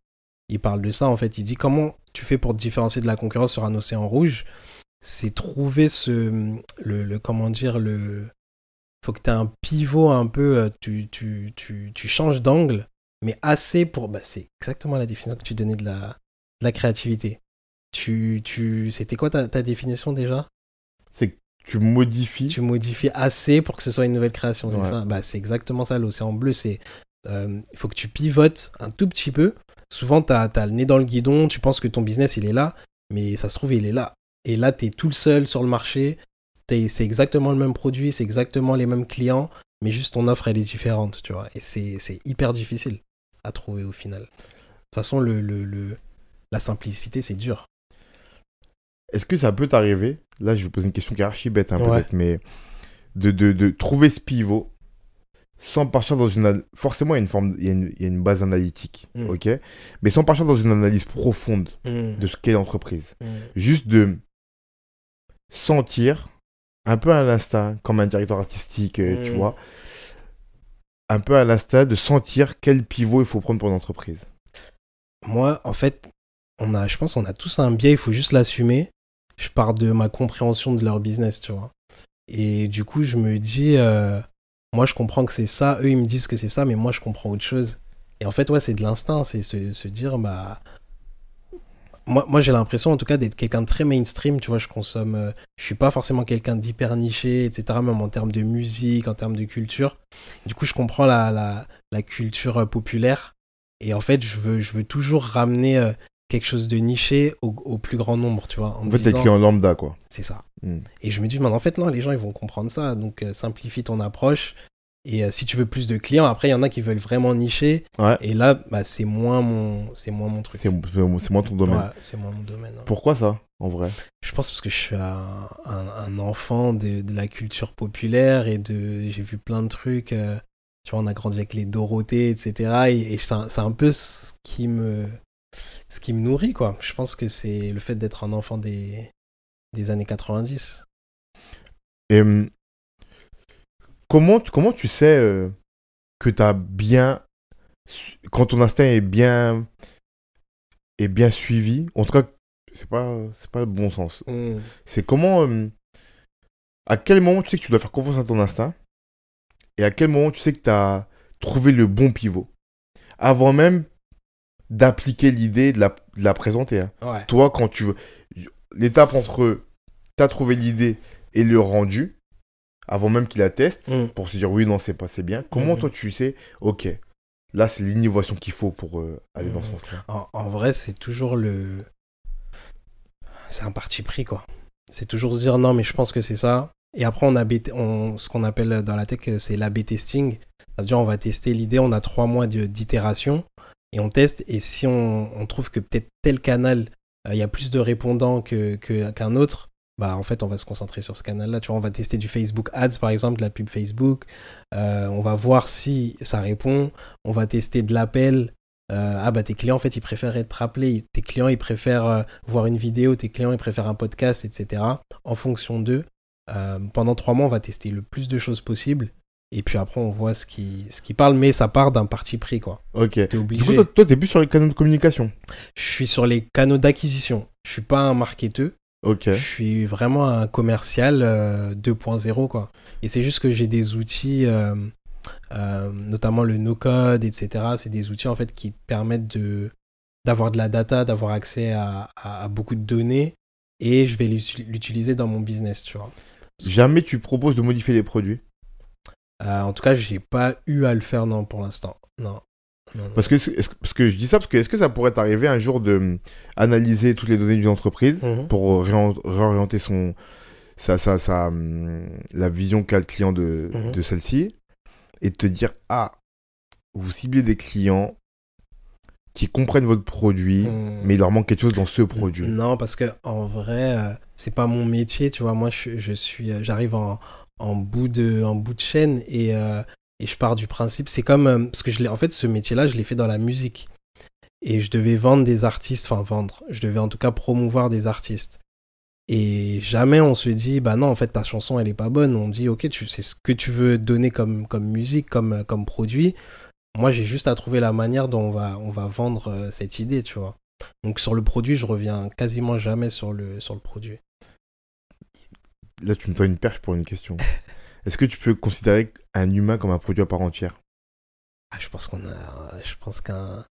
Il parle de ça, en fait. Il dit comment tu fais pour te différencier de la concurrence sur un océan rouge. C'est trouver comment dire, faut que tu aies un pivot un peu, tu changes d'angle, mais assez pour... c'est exactement la définition que tu donnais de la créativité. C'était quoi ta définition déjà? C'est que tu modifies. Tu modifies assez pour que ce soit une nouvelle création, c'est Ouais. ça? Bah, c'est exactement ça, l'océan bleu. Il faut que tu pivotes un tout petit peu. Souvent, t'as le nez dans le guidon, tu penses que ton business, il est là, mais ça se trouve, il est là. Et là, t'es tout seul sur le marché, c'est exactement le même produit, c'est exactement les mêmes clients, mais juste ton offre, elle est différente, tu vois. Et c'est hyper difficile à trouver au final. De toute façon, la simplicité, c'est dur. Est-ce que ça peut t'arriver, là je vais poser une question qui est archi bête hein, Ouais. peut-être, mais de trouver ce pivot sans partir dans une... Forcément, il y a une base analytique, ok? Mais sans partir dans une analyse profonde de ce qu'est l'entreprise. Juste de sentir, un peu à l'instinct, comme un directeur artistique, tu vois, un peu à l'instinct de sentir quel pivot il faut prendre pour une entreprise. Moi, en fait, je pense qu'on a tous un biais, il faut juste l'assumer. Je pars de ma compréhension de leur business, tu vois. Et du coup, je me dis, moi, je comprends que c'est ça. Eux, ils me disent que c'est ça, mais moi, je comprends autre chose. Et en fait, ouais, c'est de l'instinct. C'est se dire, bah... Moi, j'ai l'impression, en tout cas, d'être quelqu'un de très mainstream. Tu vois, je suis pas forcément quelqu'un d'hyper niché, etc., même en termes de musique, en termes de culture. Du coup, je comprends la culture populaire. Et en fait, je veux toujours ramener quelque chose de niché au plus grand nombre, tu vois. En fait, t'es client lambda, quoi. C'est ça. Et je me dis, mais en fait, non, les gens, ils vont comprendre ça. Donc, simplifie ton approche. Et si tu veux plus de clients, après, il y en a qui veulent vraiment nicher. Ouais. Et là, bah, c'est moins mon truc. C'est moins ton domaine. Ouais, c'est moins mon domaine. Ouais. Pourquoi ça, en vrai? Je pense parce que je suis un enfant de la culture populaire et j'ai vu plein de trucs. Tu vois, on a grandi avec les Dorothée, etc. Et c'est un peu ce qui me nourrit, quoi. Je pense que c'est le fait d'être un enfant des années 90. Et comment tu sais que t'as bien... Quand ton instinct est bien suivi, en tout cas, c'est pas le bon sens. C'est comment... à quel moment tu sais que tu dois faire confiance à ton instinct et à quel moment tu sais que tu as trouvé le bon pivot avant même d'appliquer l'idée, de la présenter. Hein. Ouais. Toi, quand tu veux... L'étape entre tu as trouvé l'idée et le rendu, avant même qu'il la teste, pour se dire oui, non, c'est bien. Comment toi tu sais, ok, là c'est l'innovation qu'il faut pour aller dans ce sens-là. En vrai, c'est toujours c'est un parti pris, quoi. C'est toujours se dire non, mais je pense que c'est ça. Et après, ce qu'on appelle dans la tech, c'est l'A/B testing. Ça veut dire on va tester l'idée, on a 3 mois d'itération et on teste. Et si on trouve que peut-être tel canal, il y a plus de répondants qu'un autre, bah en fait, on va se concentrer sur ce canal-là. Tu vois, on va tester du Facebook Ads, par exemple, de la pub Facebook. On va voir si ça répond. On va tester de l'appel. Bah tes clients, en fait, ils préfèrent être rappelés. Tes clients, ils préfèrent voir une vidéo. Tes clients, ils préfèrent un podcast, etc. En fonction d'eux. Pendant 3 mois, on va tester le plus de choses possible. Et puis après, on voit ce qui parle. Mais ça part d'un parti pris, quoi. Ok. T'es obligé. Du coup, toi, t'es plus sur les canaux de communication. Je suis sur les canaux d'acquisition. Je suis pas un marketeur. Ok. Je suis vraiment un commercial 2.0, quoi. Et c'est juste que j'ai des outils, notamment le no-code, etc. C'est des outils, en fait, qui permettent d'avoir de la data, d'avoir accès à beaucoup de données. Et je vais l'utiliser dans mon business, tu vois. Jamais tu proposes de modifier les produits. En tout cas, j'ai pas eu à le faire, non, pour l'instant. Non. Parce que je dis ça parce que est-ce que ça pourrait t'arriver un jour de analyser toutes les données d'une entreprise pour réorienter la vision qu'a le client de celle-ci et te dire vous ciblez des clients qui comprennent votre produit mais il leur manque quelque chose dans ce produit. Non, parce que en vrai c'est pas mon métier, tu vois. Moi j'arrive en bout de chaîne et je pars du principe, c'est comme parce que en fait ce métier-là, je l'ai fait dans la musique et je devais vendre des artistes, je devais en tout cas promouvoir des artistes. Et jamais on se dit bah non, en fait ta chanson elle est pas bonne. On dit ok, c'est ce que tu veux donner comme musique, comme produit. Moi j'ai juste à trouver la manière dont on va vendre cette idée, tu vois. Donc sur le produit, je reviens quasiment jamais sur le produit. Là tu me tends une perche pour une question. Est-ce que tu peux considérer un humain comme un produit à part entière? Je pense qu'un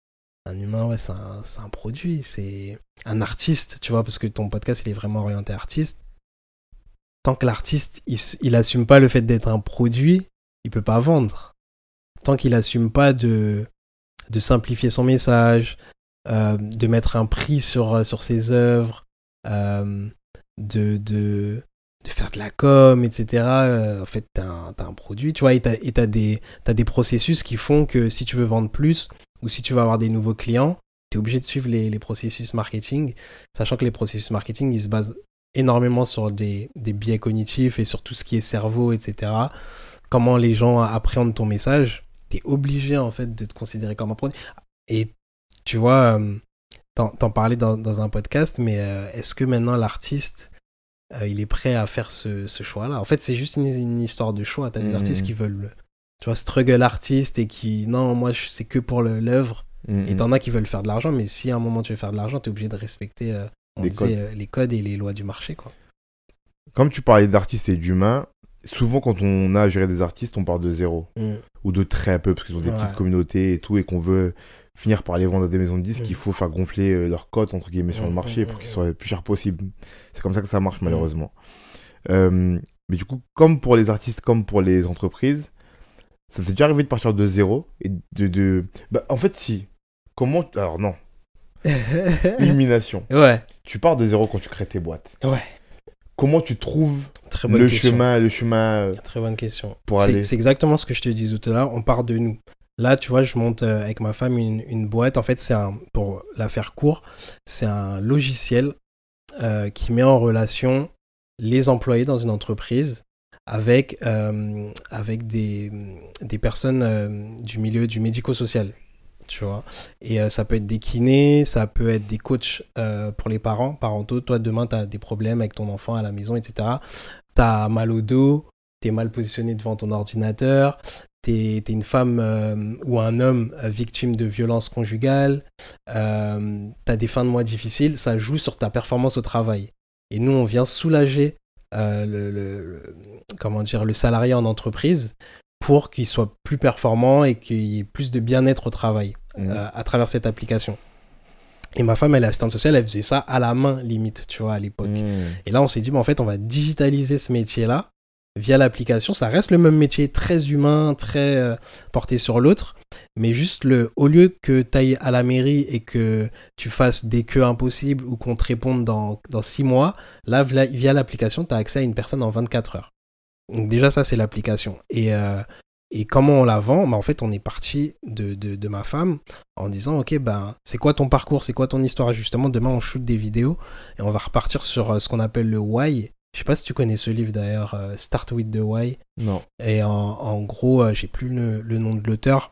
Un humain, ouais, c'est un produit. C'est un artiste, tu vois, parce que ton podcast, il est vraiment orienté artiste. Tant que l'artiste, il assume pas le fait d'être un produit, il peut pas vendre. Tant qu'il assume pas de simplifier son message, de mettre un prix sur ses œuvres, de faire de la com, etc. En fait, t'as un produit, tu vois, et t'as des processus qui font que si tu veux vendre plus ou si tu veux avoir des nouveaux clients, t'es obligé de suivre les processus marketing, sachant que les processus marketing, ils se basent énormément sur des biais cognitifs et sur tout ce qui est cerveau, etc. Comment les gens appréhendent ton message, t'es obligé, en fait, de te considérer comme un produit. Et tu vois, t'en parlais dans un podcast, mais est-ce que maintenant l'artiste, il est prêt à faire ce choix-là? En fait, c'est juste une histoire de choix. T'as des artistes qui veulent, tu vois, struggle artiste et qui, non, moi, c'est que pour l'œuvre. Et t'en as qui veulent faire de l'argent, mais si à un moment tu veux faire de l'argent, t'es obligé de respecter les codes et les lois du marché, quoi. Comme tu parlais d'artistes et d'humains, souvent quand on a à gérer des artistes, on part de zéro. Ou de très peu, parce qu'ils ont des petites communautés et tout, et qu'on veut finir par les vendre à des maisons de disques, il faut faire gonfler leur cote, entre guillemets, sur le marché pour qu'ils soient le plus chers possible. C'est comme ça que ça marche, malheureusement. Mais du coup, comme pour les artistes, comme pour les entreprises, ça s'est déjà arrivé de partir de zéro et Bah, en fait, si. Comment... Alors, non. Élimination. Ouais. Tu pars de zéro quand tu crées tes boîtes. Ouais. Comment tu trouves Très bonne question. le chemin Très bonne question. Pour aller... C'est exactement ce que je te disais tout à l'heure. On part de nous. Là, tu vois, je monte avec ma femme une boîte. En fait, pour la faire court, c'est un logiciel qui met en relation les employés dans une entreprise avec des personnes du milieu du médico-social, tu vois. Et ça peut être des kinés, ça peut être des coachs pour les parentaux. Toi, demain, tu as des problèmes avec ton enfant à la maison, etc. Tu as mal au dos, tu es mal positionné devant ton ordinateur, t'es une femme ou un homme victime de violences conjugales, t'as des fins de mois difficiles, ça joue sur ta performance au travail. Et nous, on vient soulager le salarié en entreprise pour qu'il soit plus performant et qu'il y ait plus de bien-être au travail à travers cette application. Et ma femme, elle est assistante sociale, elle faisait ça à la main, limite, tu vois, à l'époque. Et là, on s'est dit, en fait, on va digitaliser ce métier-là via l'application. Ça reste le même métier, très humain, très porté sur l'autre. Mais juste, au lieu que tu ailles à la mairie et que tu fasses des queues impossibles ou qu'on te réponde dans 6 mois, là, via l'application, tu as accès à une personne en 24 heures. Donc déjà, ça, c'est l'application. Et comment on la vend? En fait, on est parti de ma femme en disant, ok, c'est quoi ton parcours? C'est quoi ton histoire? Justement, demain, on shoot des vidéos et on va repartir sur ce qu'on appelle le why. Je sais pas si tu connais ce livre d'ailleurs, Start with the Why. Non. Et en gros, j'ai plus le nom de l'auteur,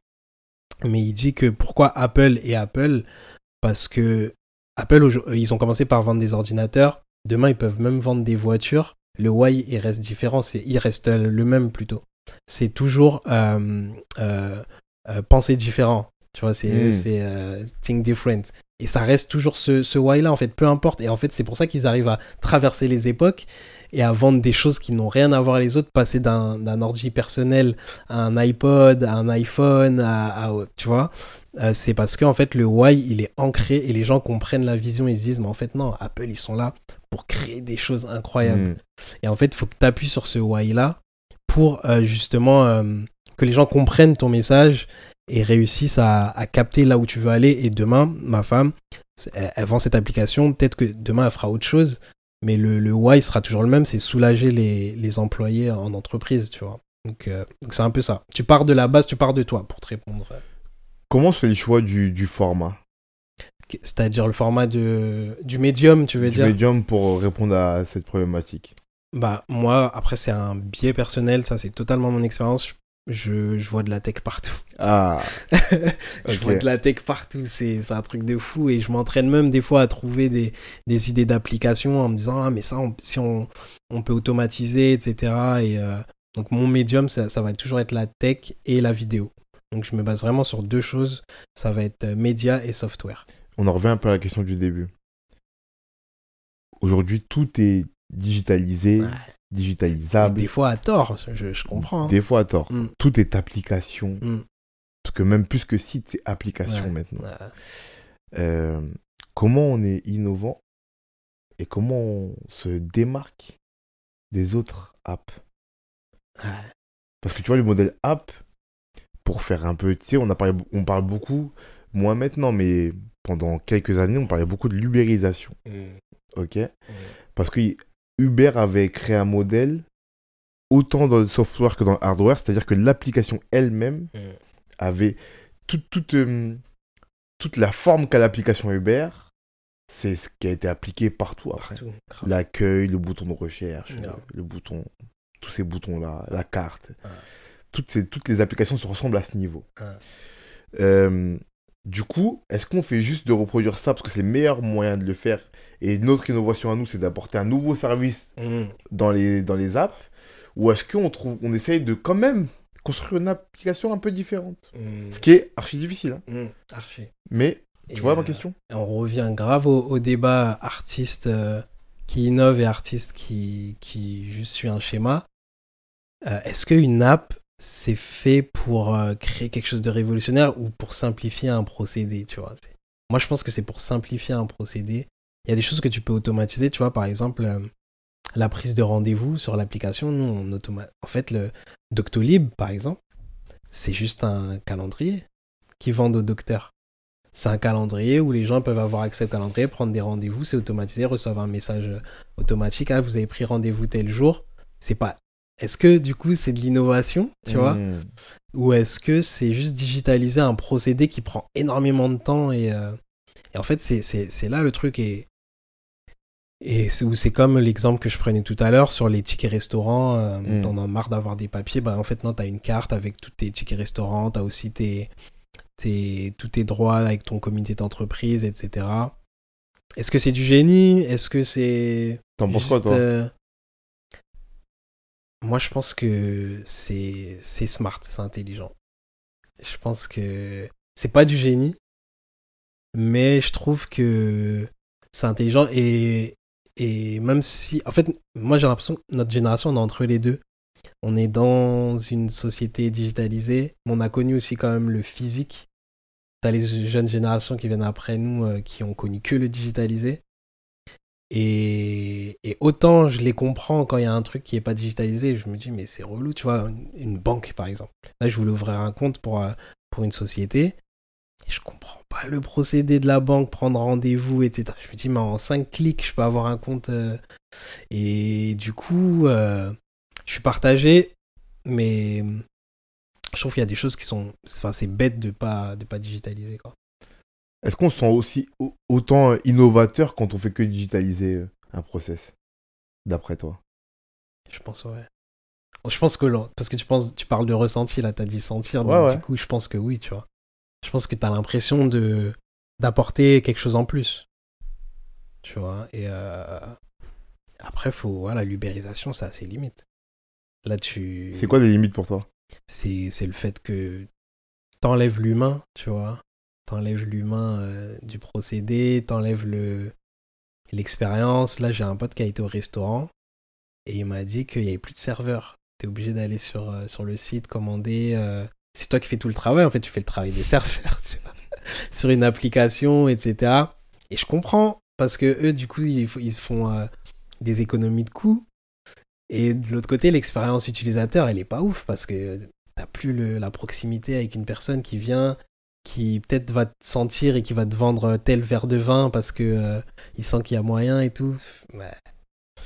mais il dit que pourquoi Apple est Apple, parce que Apple, ils ont commencé par vendre des ordinateurs, demain ils peuvent même vendre des voitures, le why il reste différent, il reste le même plutôt. C'est toujours penser différent, tu vois, c'est think different. Et ça reste toujours ce why-là, en fait, peu importe. Et en fait, c'est pour ça qu'ils arrivent à traverser les époques et à vendre des choses qui n'ont rien à voir les autres, passer d'un ordi personnel à un iPod, à un iPhone, tu vois. C'est parce qu'en fait, le why, il est ancré et les gens comprennent la vision. Ils se disent, mais en fait, non, Apple, ils sont là pour créer des choses incroyables. Et en fait, il faut que tu appuies sur ce why-là pour justement que les gens comprennent ton message et réussissent à capter là où tu veux aller. Et demain, ma femme, elle vend cette application. Peut-être que demain, elle fera autre chose. Mais le why sera toujours le même. C'est soulager les employés en entreprise, tu vois. Donc c'est un peu ça. Tu pars de la base, tu pars de toi pour te répondre. Comment se fait le choix du format? C'est-à-dire le format du médium, tu veux dire? Du médium pour répondre à cette problématique. Moi, après, c'est un biais personnel. Ça, c'est totalement mon expérience. Je vois de la tech partout. Ah. Je vois de la tech partout, c'est un truc de fou. Et je m'entraîne même des fois à trouver des idées d'applications en me disant, mais ça, si on peut automatiser, etc. Et donc mon médium, ça va toujours être la tech et la vidéo. Donc je me base vraiment sur 2 choses. Ça va être média et software. On en revient un peu à la question du début. Aujourd'hui, tout est digitalisé. Ouais. Digitalisable. Et des fois à tort, je comprends. Des fois à tort. Tout est application. Parce que même plus que site, c'est application Ouais. maintenant. Ouais. Comment on est innovant et comment on se démarque des autres apps? Ouais. Parce que tu vois, le modèle app, pour faire un peu, tu sais, on parle beaucoup, moins maintenant, mais pendant quelques années, on parlait beaucoup de l'ubérisation. Ok? Parce que Uber avait créé un modèle autant dans le software que dans le hardware, c'est-à-dire que l'application elle-même avait toute la forme qu'a l'application Uber, c'est ce qui a été appliqué partout après. Partout. Grave. L'accueil, le bouton de recherche, Ouais. le bouton, tous ces boutons-là, la carte. Ouais. Toutes les applications se ressemblent à ce niveau. Ouais. Du coup, est-ce qu'on fait juste de reproduire ça parce que c'est le meilleur moyen de le faire et notre innovation à nous, c'est d'apporter un nouveau service dans les apps? Ou est-ce on essaye de quand même construire une application un peu différente? Ce qui est archi difficile. Hein. Archi. Mais, Et tu vois ma question? on revient grave au débat artiste qui innove et artiste qui juste suit un schéma. Est-ce qu'une app, c'est fait pour créer quelque chose de révolutionnaire ou pour simplifier un procédé, tu vois? Moi, je pense que c'est pour simplifier un procédé. Il y a des choses que tu peux automatiser, tu vois, par exemple, la prise de rendez-vous sur l'application. Nous, en fait, le Doctolib, par exemple, c'est juste un calendrier qu'ils vendent aux docteurs. C'est un calendrier où les gens peuvent avoir accès au calendrier, prendre des rendez-vous, c'est automatisé, reçoivent un message automatique. Ah, vous avez pris rendez-vous tel jour. C'est pas... Est-ce que, du coup, c'est de l'innovation, tu vois? Ou est-ce que c'est juste digitaliser un procédé qui prend énormément de temps et en fait, c'est là le truc. Et c'est comme l'exemple que je prenais tout à l'heure sur les tickets restaurants. T'en as marre d'avoir des papiers. Bah, en fait, non, t'as une carte avec tous tes tickets restaurants. T'as aussi tous tes droits avec ton comité d'entreprise, etc. Est-ce que c'est du génie? Est-ce que c'est... T'en penses quoi, toi? Moi, je pense que c'est smart, c'est intelligent. Je pense que c'est pas du génie, mais je trouve que c'est intelligent et même si... En fait, moi, j'ai l'impression que notre génération, on est entre les deux. On est dans une société digitalisée, mais on a connu aussi quand même le physique. T'as les jeunes générations qui viennent après nous qui ont connu que le digitalisé. Et autant je les comprends quand il y a un truc qui n'est pas digitalisé, je me dis mais c'est relou, tu vois, une banque par exemple. Là, je voulais ouvrir un compte pour une société et je comprends pas le procédé de la banque, prendre rendez-vous, etc. Je me dis mais en 5 clics, je peux avoir un compte. Et du coup, je suis partagé, mais je trouve qu'il y a des choses qui sont... Enfin, c'est bête de pas digitaliser, quoi. Est-ce qu'on se sent aussi autant innovateur quand on fait que digitaliser un process, d'après toi? Je pense, ouais. Je pense que parce que tu parles de ressenti, là, t'as dit sentir, donc Ouais. du coup, je pense que oui, tu vois. Je pense que t'as l'impression d'apporter quelque chose en plus, tu vois. Et après, voilà, l'ubérisation, ça a ses limites. Là, C'est quoi les limites pour toi? C'est le fait que t'enlèves l'humain, tu vois. T'enlèves l'humain du procédé, t'enlèves l'expérience. Là, j'ai un pote qui a été au restaurant et il m'a dit qu'il n'y avait plus de serveur. T'es obligé d'aller sur le site, commander. C'est toi qui fais tout le travail. En fait, tu fais le travail des serveurs, tu vois, sur une application, etc. Et je comprends parce que eux, du coup, ils font des économies de coûts. Et de l'autre côté, l'expérience utilisateur, elle est pas ouf parce que t'as plus la proximité avec une personne qui vient, qui peut-être va te sentir et qui va te vendre tel verre de vin parce que il sent qu'il y a moyen et tout. Ouais.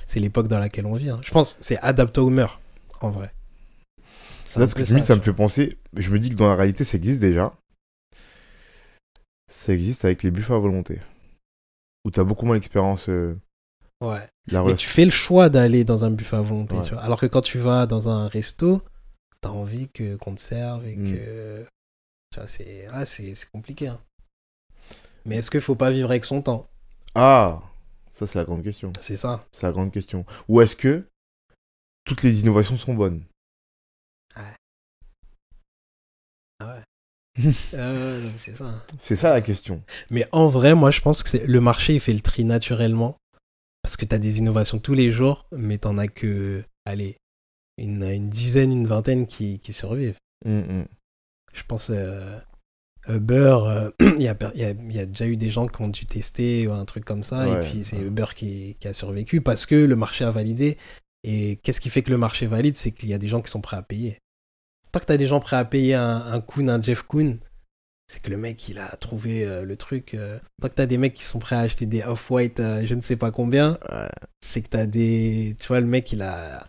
C'est l'époque dans laquelle on vit. Hein. Je pense que c'est adapt au humeur, en vrai. Là, ce que tu me dis, ça me fait penser. Je me dis que dans la réalité, ça existe déjà. Ça existe avec les buffets à volonté. Où tu as beaucoup moins l'expérience. Ouais. Mais tu fais le choix d'aller dans un buffet à volonté. Ouais. Tu vois. Alors que quand tu vas dans un resto, t'as envie qu'on te serve et que. Tu vois, c'est compliqué. Hein. Mais est-ce qu'il faut pas vivre avec son temps? Ah, ça, c'est la grande question. C'est ça. C'est la grande question. Ou est-ce que toutes les innovations sont bonnes? Ouais. Ah ouais. C'est ça. C'est ça la question. Mais en vrai, moi, je pense que le marché, il fait le tri naturellement. Parce que tu as des innovations tous les jours, mais t'en as que, allez, une dizaine, une vingtaine qui survivent. Je je pense Uber, il y a déjà eu des gens qui ont dû tester ou un truc comme ça, et puis c'est Uber qui a survécu parce que le marché a validé. Et qu'est-ce qui fait que le marché valide? C'est qu'il y a des gens qui sont prêts à payer. Tant que tu as des gens prêts à payer un Kuhn, un Jeff Kuhn, c'est que le mec, il a trouvé le truc. Tant que tu as des mecs qui sont prêts à acheter des Off-White je ne sais pas combien, c'est que tu as des... Tu vois, le mec, il a...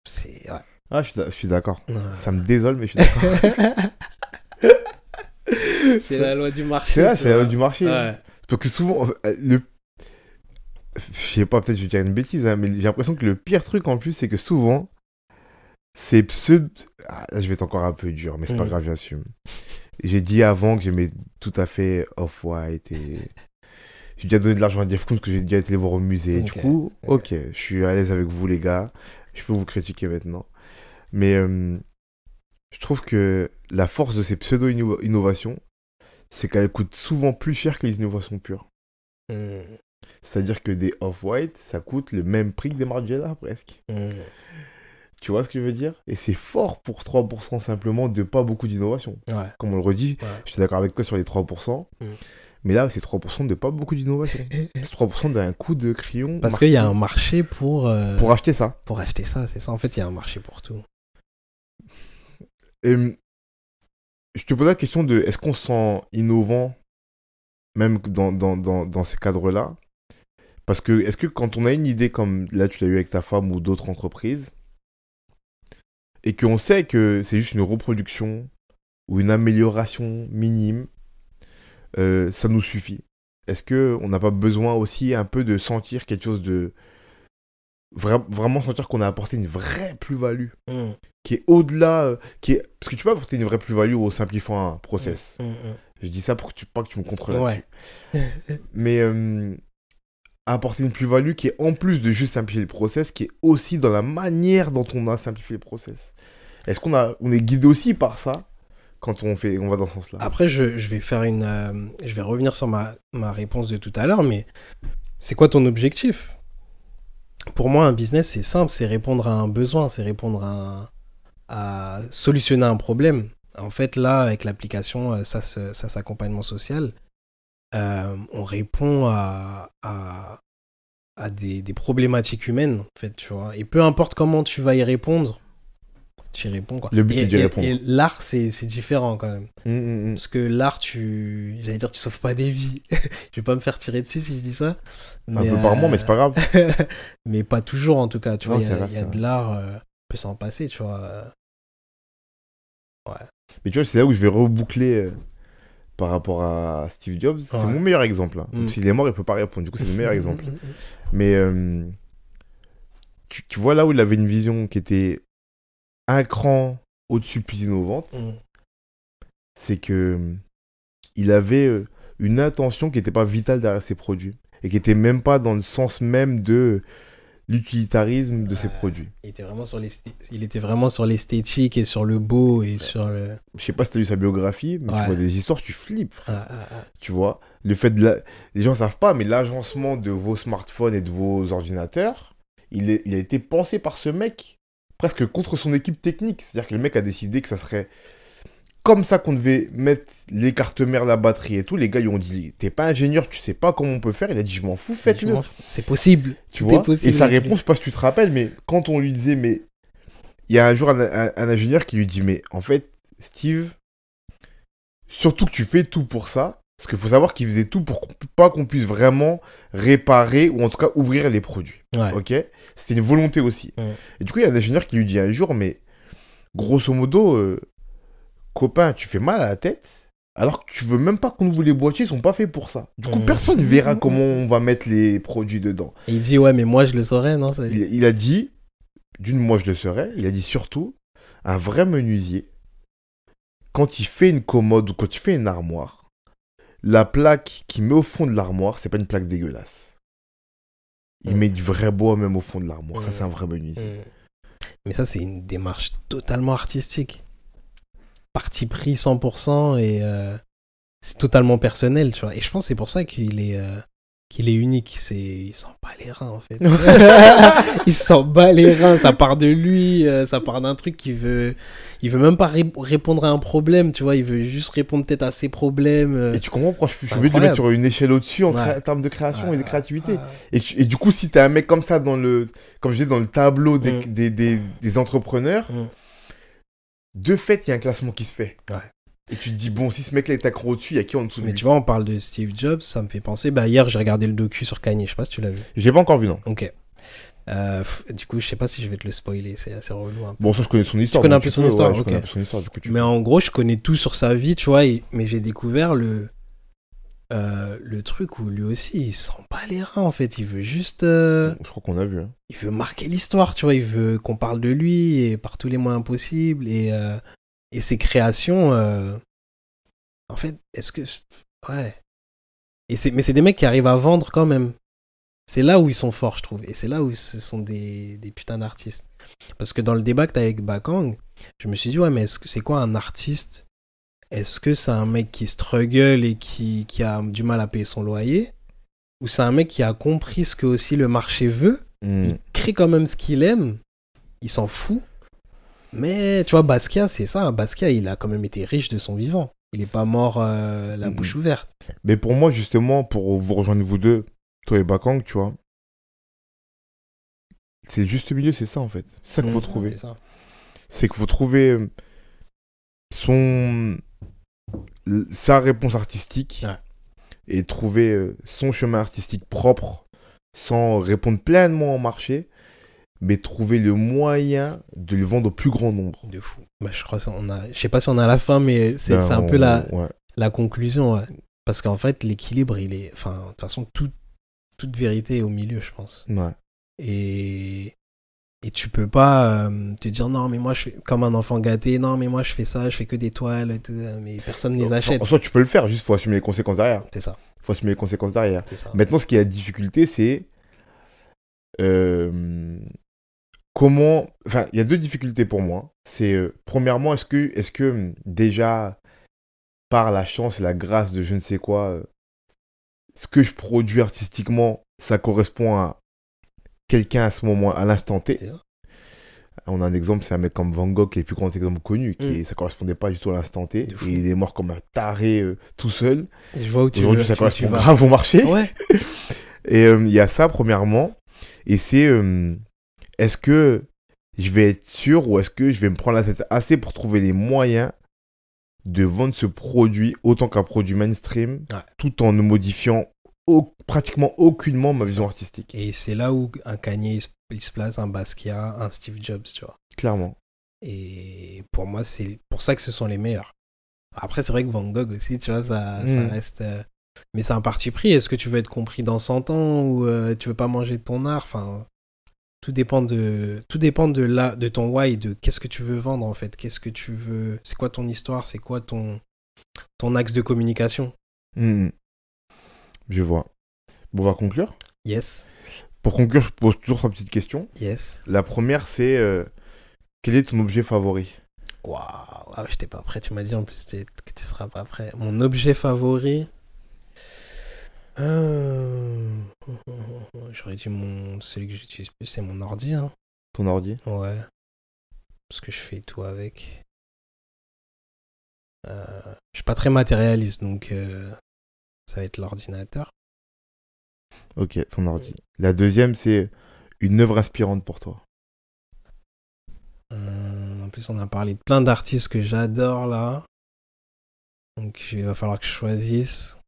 C'est... Ouais. Ah, je suis d'accord. Ouais. Ça me désole, mais je suis d'accord. C'est la loi du marché. C'est la loi du marché. Ouais. Parce que souvent, je sais pas, peut-être je vais dire une bêtise, hein, mais j'ai l'impression que le pire truc en plus, c'est que souvent, c'est pseudo... Ah, là, je vais être encore un peu dur, mais c'est pas grave, j'assume. J'ai dit avant que j'aimais tout à fait Off-White et... J'ai déjà donné de l'argent à Jeff Koons, que j'ai déjà été les voir au musée. Du coup, ok, je suis à l'aise avec vous, les gars. Je peux vous critiquer maintenant. Mais je trouve que la force de ces pseudo-innovations, c'est qu'elles coûtent souvent plus cher que les innovations pures. C'est-à-dire que des Off-White, ça coûte le même prix que des Margiela, presque. Tu vois ce que je veux dire? Et c'est fort pour 3% simplement de pas beaucoup d'innovation. Ouais. Comme on le redit, je suis d'accord avec toi sur les 3%. Mais là, c'est 3% de pas beaucoup d'innovation. C'est 3% d'un coup de crayon. Parce qu'il y a un marché pour acheter ça. Pour acheter ça, c'est ça. En fait, il y a un marché pour tout. Et je te pose la question de est-ce qu'on se sent innovant même dans ces cadres-là? Parce que est-ce que quand on a une idée comme là tu l'as eu avec ta femme ou d'autres entreprises et qu'on sait que c'est juste une reproduction ou une amélioration minime, ça nous suffit? Est-ce qu'on n'a pas besoin aussi un peu de sentir quelque chose de... Vraiment sentir qu'on a apporté une vraie plus-value qui est au-delà... Parce que tu peux apporter une vraie plus-value au simplifiant un process. Je dis ça pour que pas que tu me contres là-dessus. Mais apporter une plus-value qui est en plus de juste simplifier le process, qui est aussi dans la manière dont on a simplifié le process. Est-ce on est guidé aussi par ça quand on va dans ce sens-là? Après, je vais faire je vais revenir sur ma réponse de tout à l'heure, mais c'est quoi ton objectif? Pour moi, un business, c'est simple, c'est répondre à un besoin, c'est répondre à solutionner un problème. En fait, là, avec l'application SaaS accompagnement social, on répond à des problématiques humaines, en fait, tu vois. Et peu importe comment tu vas y répondre, tu y réponds, quoi. Le but, c'est d'y répondre. Et l'art, c'est différent, quand même. Parce que l'art, j'allais dire, tu sauves pas des vies. Je vais pas me faire tirer dessus si je dis ça. Mais, un peu par moment, mais c'est pas grave. Mais pas toujours, en tout cas. Tu vois, il y a vrai. de l'art, peut s'en passer, tu vois. Ouais. Mais tu vois, c'est là où je vais reboucler par rapport à Steve Jobs. C'est mon meilleur exemple. Hein. S'il est mort, il peut pas répondre. Du coup, c'est le meilleur exemple. Mais tu vois là où il avait une vision qui était un cran au-dessus plus innovante, c'est que il avait une intention qui n'était pas vitale derrière ses produits et qui n'était même pas dans le sens même de l'utilitarisme de ses produits. Il était vraiment sur l'esthétique et sur le beau et sur le... Je sais pas si tu as lu sa biographie, mais tu vois des histoires, tu flippes, frère. Tu vois, le fait les gens savent pas, mais l'agencement de vos smartphones et de vos ordinateurs, il a été pensé par ce mec presque contre son équipe technique. C'est-à-dire que le mec a décidé que ça serait comme ça qu'on devait mettre les cartes mères, la batterie et tout. Les gars, ils ont dit, t'es pas ingénieur, tu sais pas comment on peut faire. Il a dit, je m'en fous, faites-le. C'est possible. Tu vois. Et sa réponse, je sais pas si tu te rappelles, mais quand on lui disait, mais il y a un jour un ingénieur qui lui dit, mais en fait, Steve, surtout que tu fais tout pour ça, parce qu'il faut savoir qu'il faisait tout pour pas qu'on puisse vraiment réparer ou en tout cas ouvrir les produits. Ok. C'était une volonté aussi. Et du coup, il y a un ingénieur qui lui dit un jour, mais grosso modo, copain, tu fais mal à la tête, alors que tu veux même pas qu'on ouvre les boîtiers, ils sont pas faits pour ça. Du coup, personne verra comment on va mettre les produits dedans. Et il dit, ouais, mais moi je le saurais, non? Il a dit, moi je le saurais, il a dit surtout, un vrai menuisier, quand il fait une commode ou quand il fait une armoire, la plaque qu'il met au fond de l'armoire, c'est pas une plaque dégueulasse. Il met du vrai bois même au fond de l'armoire. Ça, c'est un vrai menuisier. Mais ça, c'est une démarche totalement artistique. Parti pris 100% et c'est totalement personnel, tu vois. Et je pense que c'est pour ça qu'il est qu'il est unique. Il s'en bat les reins, en fait. Il s'en bat les reins. Ça part de lui. Ça part d'un truc qu'il veut... Il veut même pas répondre à un problème, tu vois. Il veut juste répondre peut-être à ses problèmes. Et tu comprends pourquoi je suis obligé de le mettre sur une échelle au-dessus en termes de création et de créativité. Et du coup, si t'as un mec comme ça comme je disais, dans le tableau des entrepreneurs, de fait, il y a un classement qui se fait. Ouais. Et tu te dis, bon, si ce mec-là est accro au-dessus, il y a qui en dessous de lui? Mais tu vois, on parle de Steve Jobs, ça me fait penser. Hier, j'ai regardé le docu sur Kanye, je sais pas si tu l'as vu. J'ai pas encore vu, non. Ok. Du coup, je sais pas si je vais te le spoiler, c'est assez relou. Bon, ça, je connais son histoire. Tu connais un peu son histoire, je connais un peu son histoire, du coup. Mais en gros, je connais tout sur sa vie, tu vois, mais j'ai découvert le truc où lui aussi, il s'en bat les reins, en fait. Il veut juste... Je crois qu'on a vu. Hein. Il veut marquer l'histoire, tu vois. Il veut qu'on parle de lui et par tous les moyens possibles. Et ses créations... En fait, est-ce que... Ouais. Mais c'est des mecs qui arrivent à vendre quand même. C'est là où ils sont forts, je trouve. Et c'est là où ce sont des putains d'artistes. Parce que dans le débat que t'as avec Bakang, je me suis dit, ouais, mais c'est quoi un artiste? Est-ce que c'est un mec qui struggle et qui a du mal à payer son loyer? Ou c'est un mec qui a compris ce que aussi le marché veut? Il crée quand même ce qu'il aime. Il s'en fout. Mais, tu vois, Basquiat, c'est ça. Basquiat, il a quand même été riche de son vivant. Il n'est pas mort la bouche ouverte. Mais pour moi, justement, pour vous rejoindre vous deux, toi et Bakang, tu vois, c'est le juste milieu, c'est ça en fait. C'est ça qu'il faut trouver. C'est qu'il faut trouver sa réponse artistique et trouver son chemin artistique propre sans répondre pleinement au marché, mais trouver le moyen de le vendre au plus grand nombre. De fou. Bah, je crois je sais pas si on a la fin, mais c'est un peu la conclusion. Ouais. Parce qu'en fait, l'équilibre, il est... Enfin, de toute façon, toute vérité est au milieu, je pense. Ouais. Et tu peux pas te dire, non, mais moi, je fais comme un enfant gâté. Non, mais moi, je fais ça, je fais que des toiles. Mais personne ne les achète. En soi, tu peux le faire, juste faut assumer les conséquences derrière. C'est ça. Faut assumer les conséquences derrière. C'est ça. Maintenant, ce qui est la difficulté, c'est... comment... Enfin, il y a deux difficultés pour moi. C'est, premièrement, est-ce que déjà, par la chance et la grâce de je ne sais quoi, ce que je produis artistiquement, ça correspond à quelqu'un à ce moment, à l'instant T. On a un exemple, c'est un mec comme Van Gogh, qui est le plus grand exemple connu, ça correspondait pas du tout à l'instant T. Et il est mort comme un taré tout seul. Je vois où tu Aujourd'hui, ça correspond grave au marché. Ouais. Et il y a ça, premièrement. Et c'est, est-ce que je vais être sûr ou est-ce que je vais me prendre la tête assez pour trouver les moyens de vendre ce produit autant qu'un produit mainstream, tout en ne modifiant pratiquement aucunement ma vision artistique. Et c'est là où un Kanye il se place, un Basquiat, un Steve Jobs, tu vois. Clairement. Et pour moi, c'est pour ça que ce sont les meilleurs. Après, c'est vrai que Van Gogh aussi, tu vois, ça reste... Mais c'est un parti pris. Est-ce que tu veux être compris dans 100 ans ou tu veux pas manger de ton art? Enfin, tout dépend de ton why, de qu'est-ce que tu veux vendre en fait. Qu'est-ce que tu veux... C'est quoi ton histoire? C'est quoi ton axe de communication? Je vois. Bon, on va conclure. Yes. Pour conclure, je pose toujours 3 petites questions. Yes. La première, c'est quel est ton objet favori? Waouh, j'étais pas prêt. Tu m'as dit en plus que tu seras pas prêt. Mon objet favori... J'aurais dit celui que j'utilise plus, c'est mon ordi. Hein. Ton ordi? Ouais. Parce que je fais tout avec. Je suis pas très matérialiste, donc ça va être l'ordinateur. Ok, ton ordi. La deuxième, c'est une œuvre inspirante pour toi. En plus, on a parlé de plein d'artistes que j'adore là. Donc il va falloir que je choisisse.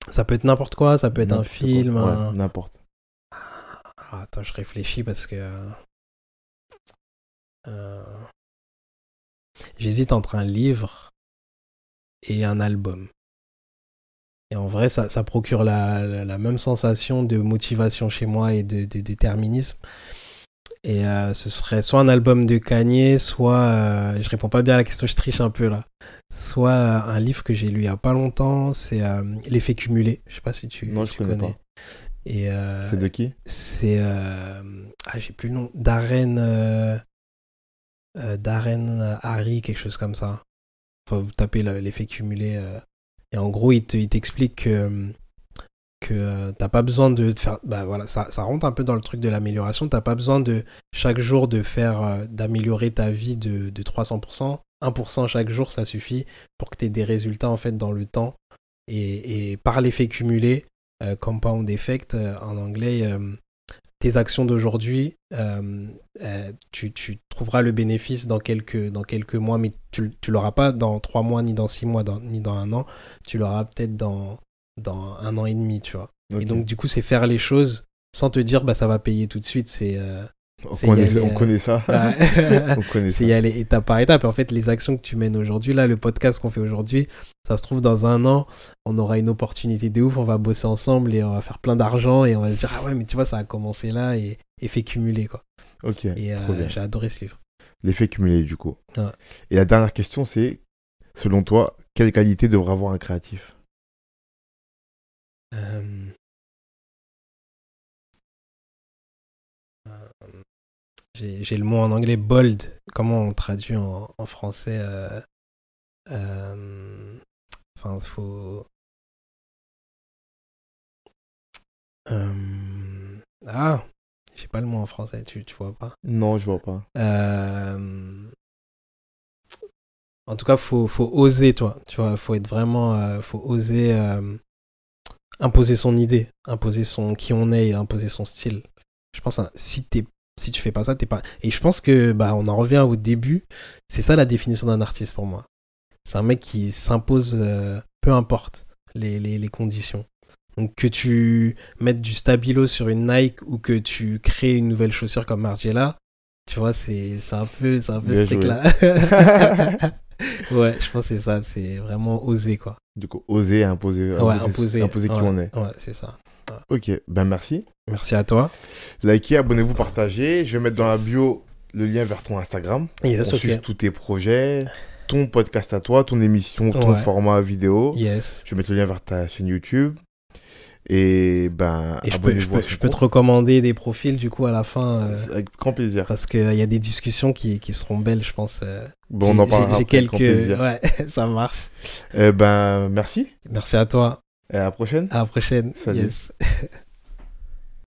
Ça peut être n'importe quoi, ça peut être un film. Ouais, n'importe. Attends, je réfléchis parce que... J'hésite entre un livre et un album. Et en vrai, ça procure la même sensation de motivation chez moi et de déterminisme. Et ce serait soit un album de Kanye, soit... je réponds pas bien à la question, je triche un peu là. Soit un livre que j'ai lu il y a pas longtemps, c'est L'effet cumulé. Je sais pas si tu connais. Pas. Et c'est de qui? C'est... j'ai plus le nom. Darren Harry, quelque chose comme ça. Enfin, vous tapez l'effet cumulé. Et en gros, il t'explique que t'as pas besoin de faire. Bah voilà, ça rentre un peu dans le truc de l'amélioration. T'as pas besoin de chaque jour d'améliorer ta vie de 300%. 1% chaque jour, ça suffit pour que tu aies des résultats en fait dans le temps. Et par l'effet cumulé, compound effect en anglais, tes actions d'aujourd'hui, tu trouveras le bénéfice dans quelques mois, mais tu l'auras pas dans 3 mois, ni dans 6 mois, ni dans 1 an. Tu l'auras peut-être dans 1 an et demi, tu vois. Okay. Et donc, du coup, c'est faire les choses sans te dire, bah, ça va payer tout de suite. On connaît ça. On connaît ça. C'est y aller étape par étape. Et en fait, les actions que tu mènes aujourd'hui, là, le podcast qu'on fait aujourd'hui, ça se trouve, dans 1 an, on aura une opportunité de ouf, on va bosser ensemble et on va faire plein d'argent et on va se dire, ah ouais, mais tu vois, ça a commencé là et fait cumuler, quoi. Ok. Et j'ai adoré ce livre. L'effet cumulé, du coup. Ouais. Et la dernière question, c'est, selon toi, quelle qualité devrait avoir un créatif ? J'ai le mot en anglais bold. Comment on traduit en français Enfin, faut. J'ai pas le mot en français. Tu vois pas? Non, je vois pas. En tout cas, faut oser, toi. Tu vois, faut être vraiment. Faut oser imposer son idée, imposer qui on est, et imposer son style. Je pense si tu fais pas ça, t'es pas. Et je pense que on en revient au début. C'est ça la définition d'un artiste pour moi. C'est un mec qui s'impose, peu importe les conditions. Donc que tu mettes du stabilo sur une Nike ou que tu crées une nouvelle chaussure comme Margiela, tu vois, c'est un peu ce truc-là. Ouais, je pense que c'est ça. C'est vraiment oser, quoi. Du coup, oser, imposer qui on est. Ouais, c'est ça. Ouais. Ok, merci. Merci à toi. Likez, abonnez-vous, partagez. Je vais mettre dans la bio le lien vers ton Instagram. Yes, on suit tous tes projets, ton podcast à toi, ton émission, ton format vidéo. Yes. Je vais mettre le lien vers ta chaîne YouTube. Et abonnez-vous. Je peux te recommander des profils du coup à la fin. Avec grand plaisir. Parce qu'il y a des discussions qui seront belles, je pense. Bon, on en parlera après, avec grand plaisir. Ouais, ça marche. Merci. Merci à toi. Et à la prochaine. À la prochaine. Salut. Yes.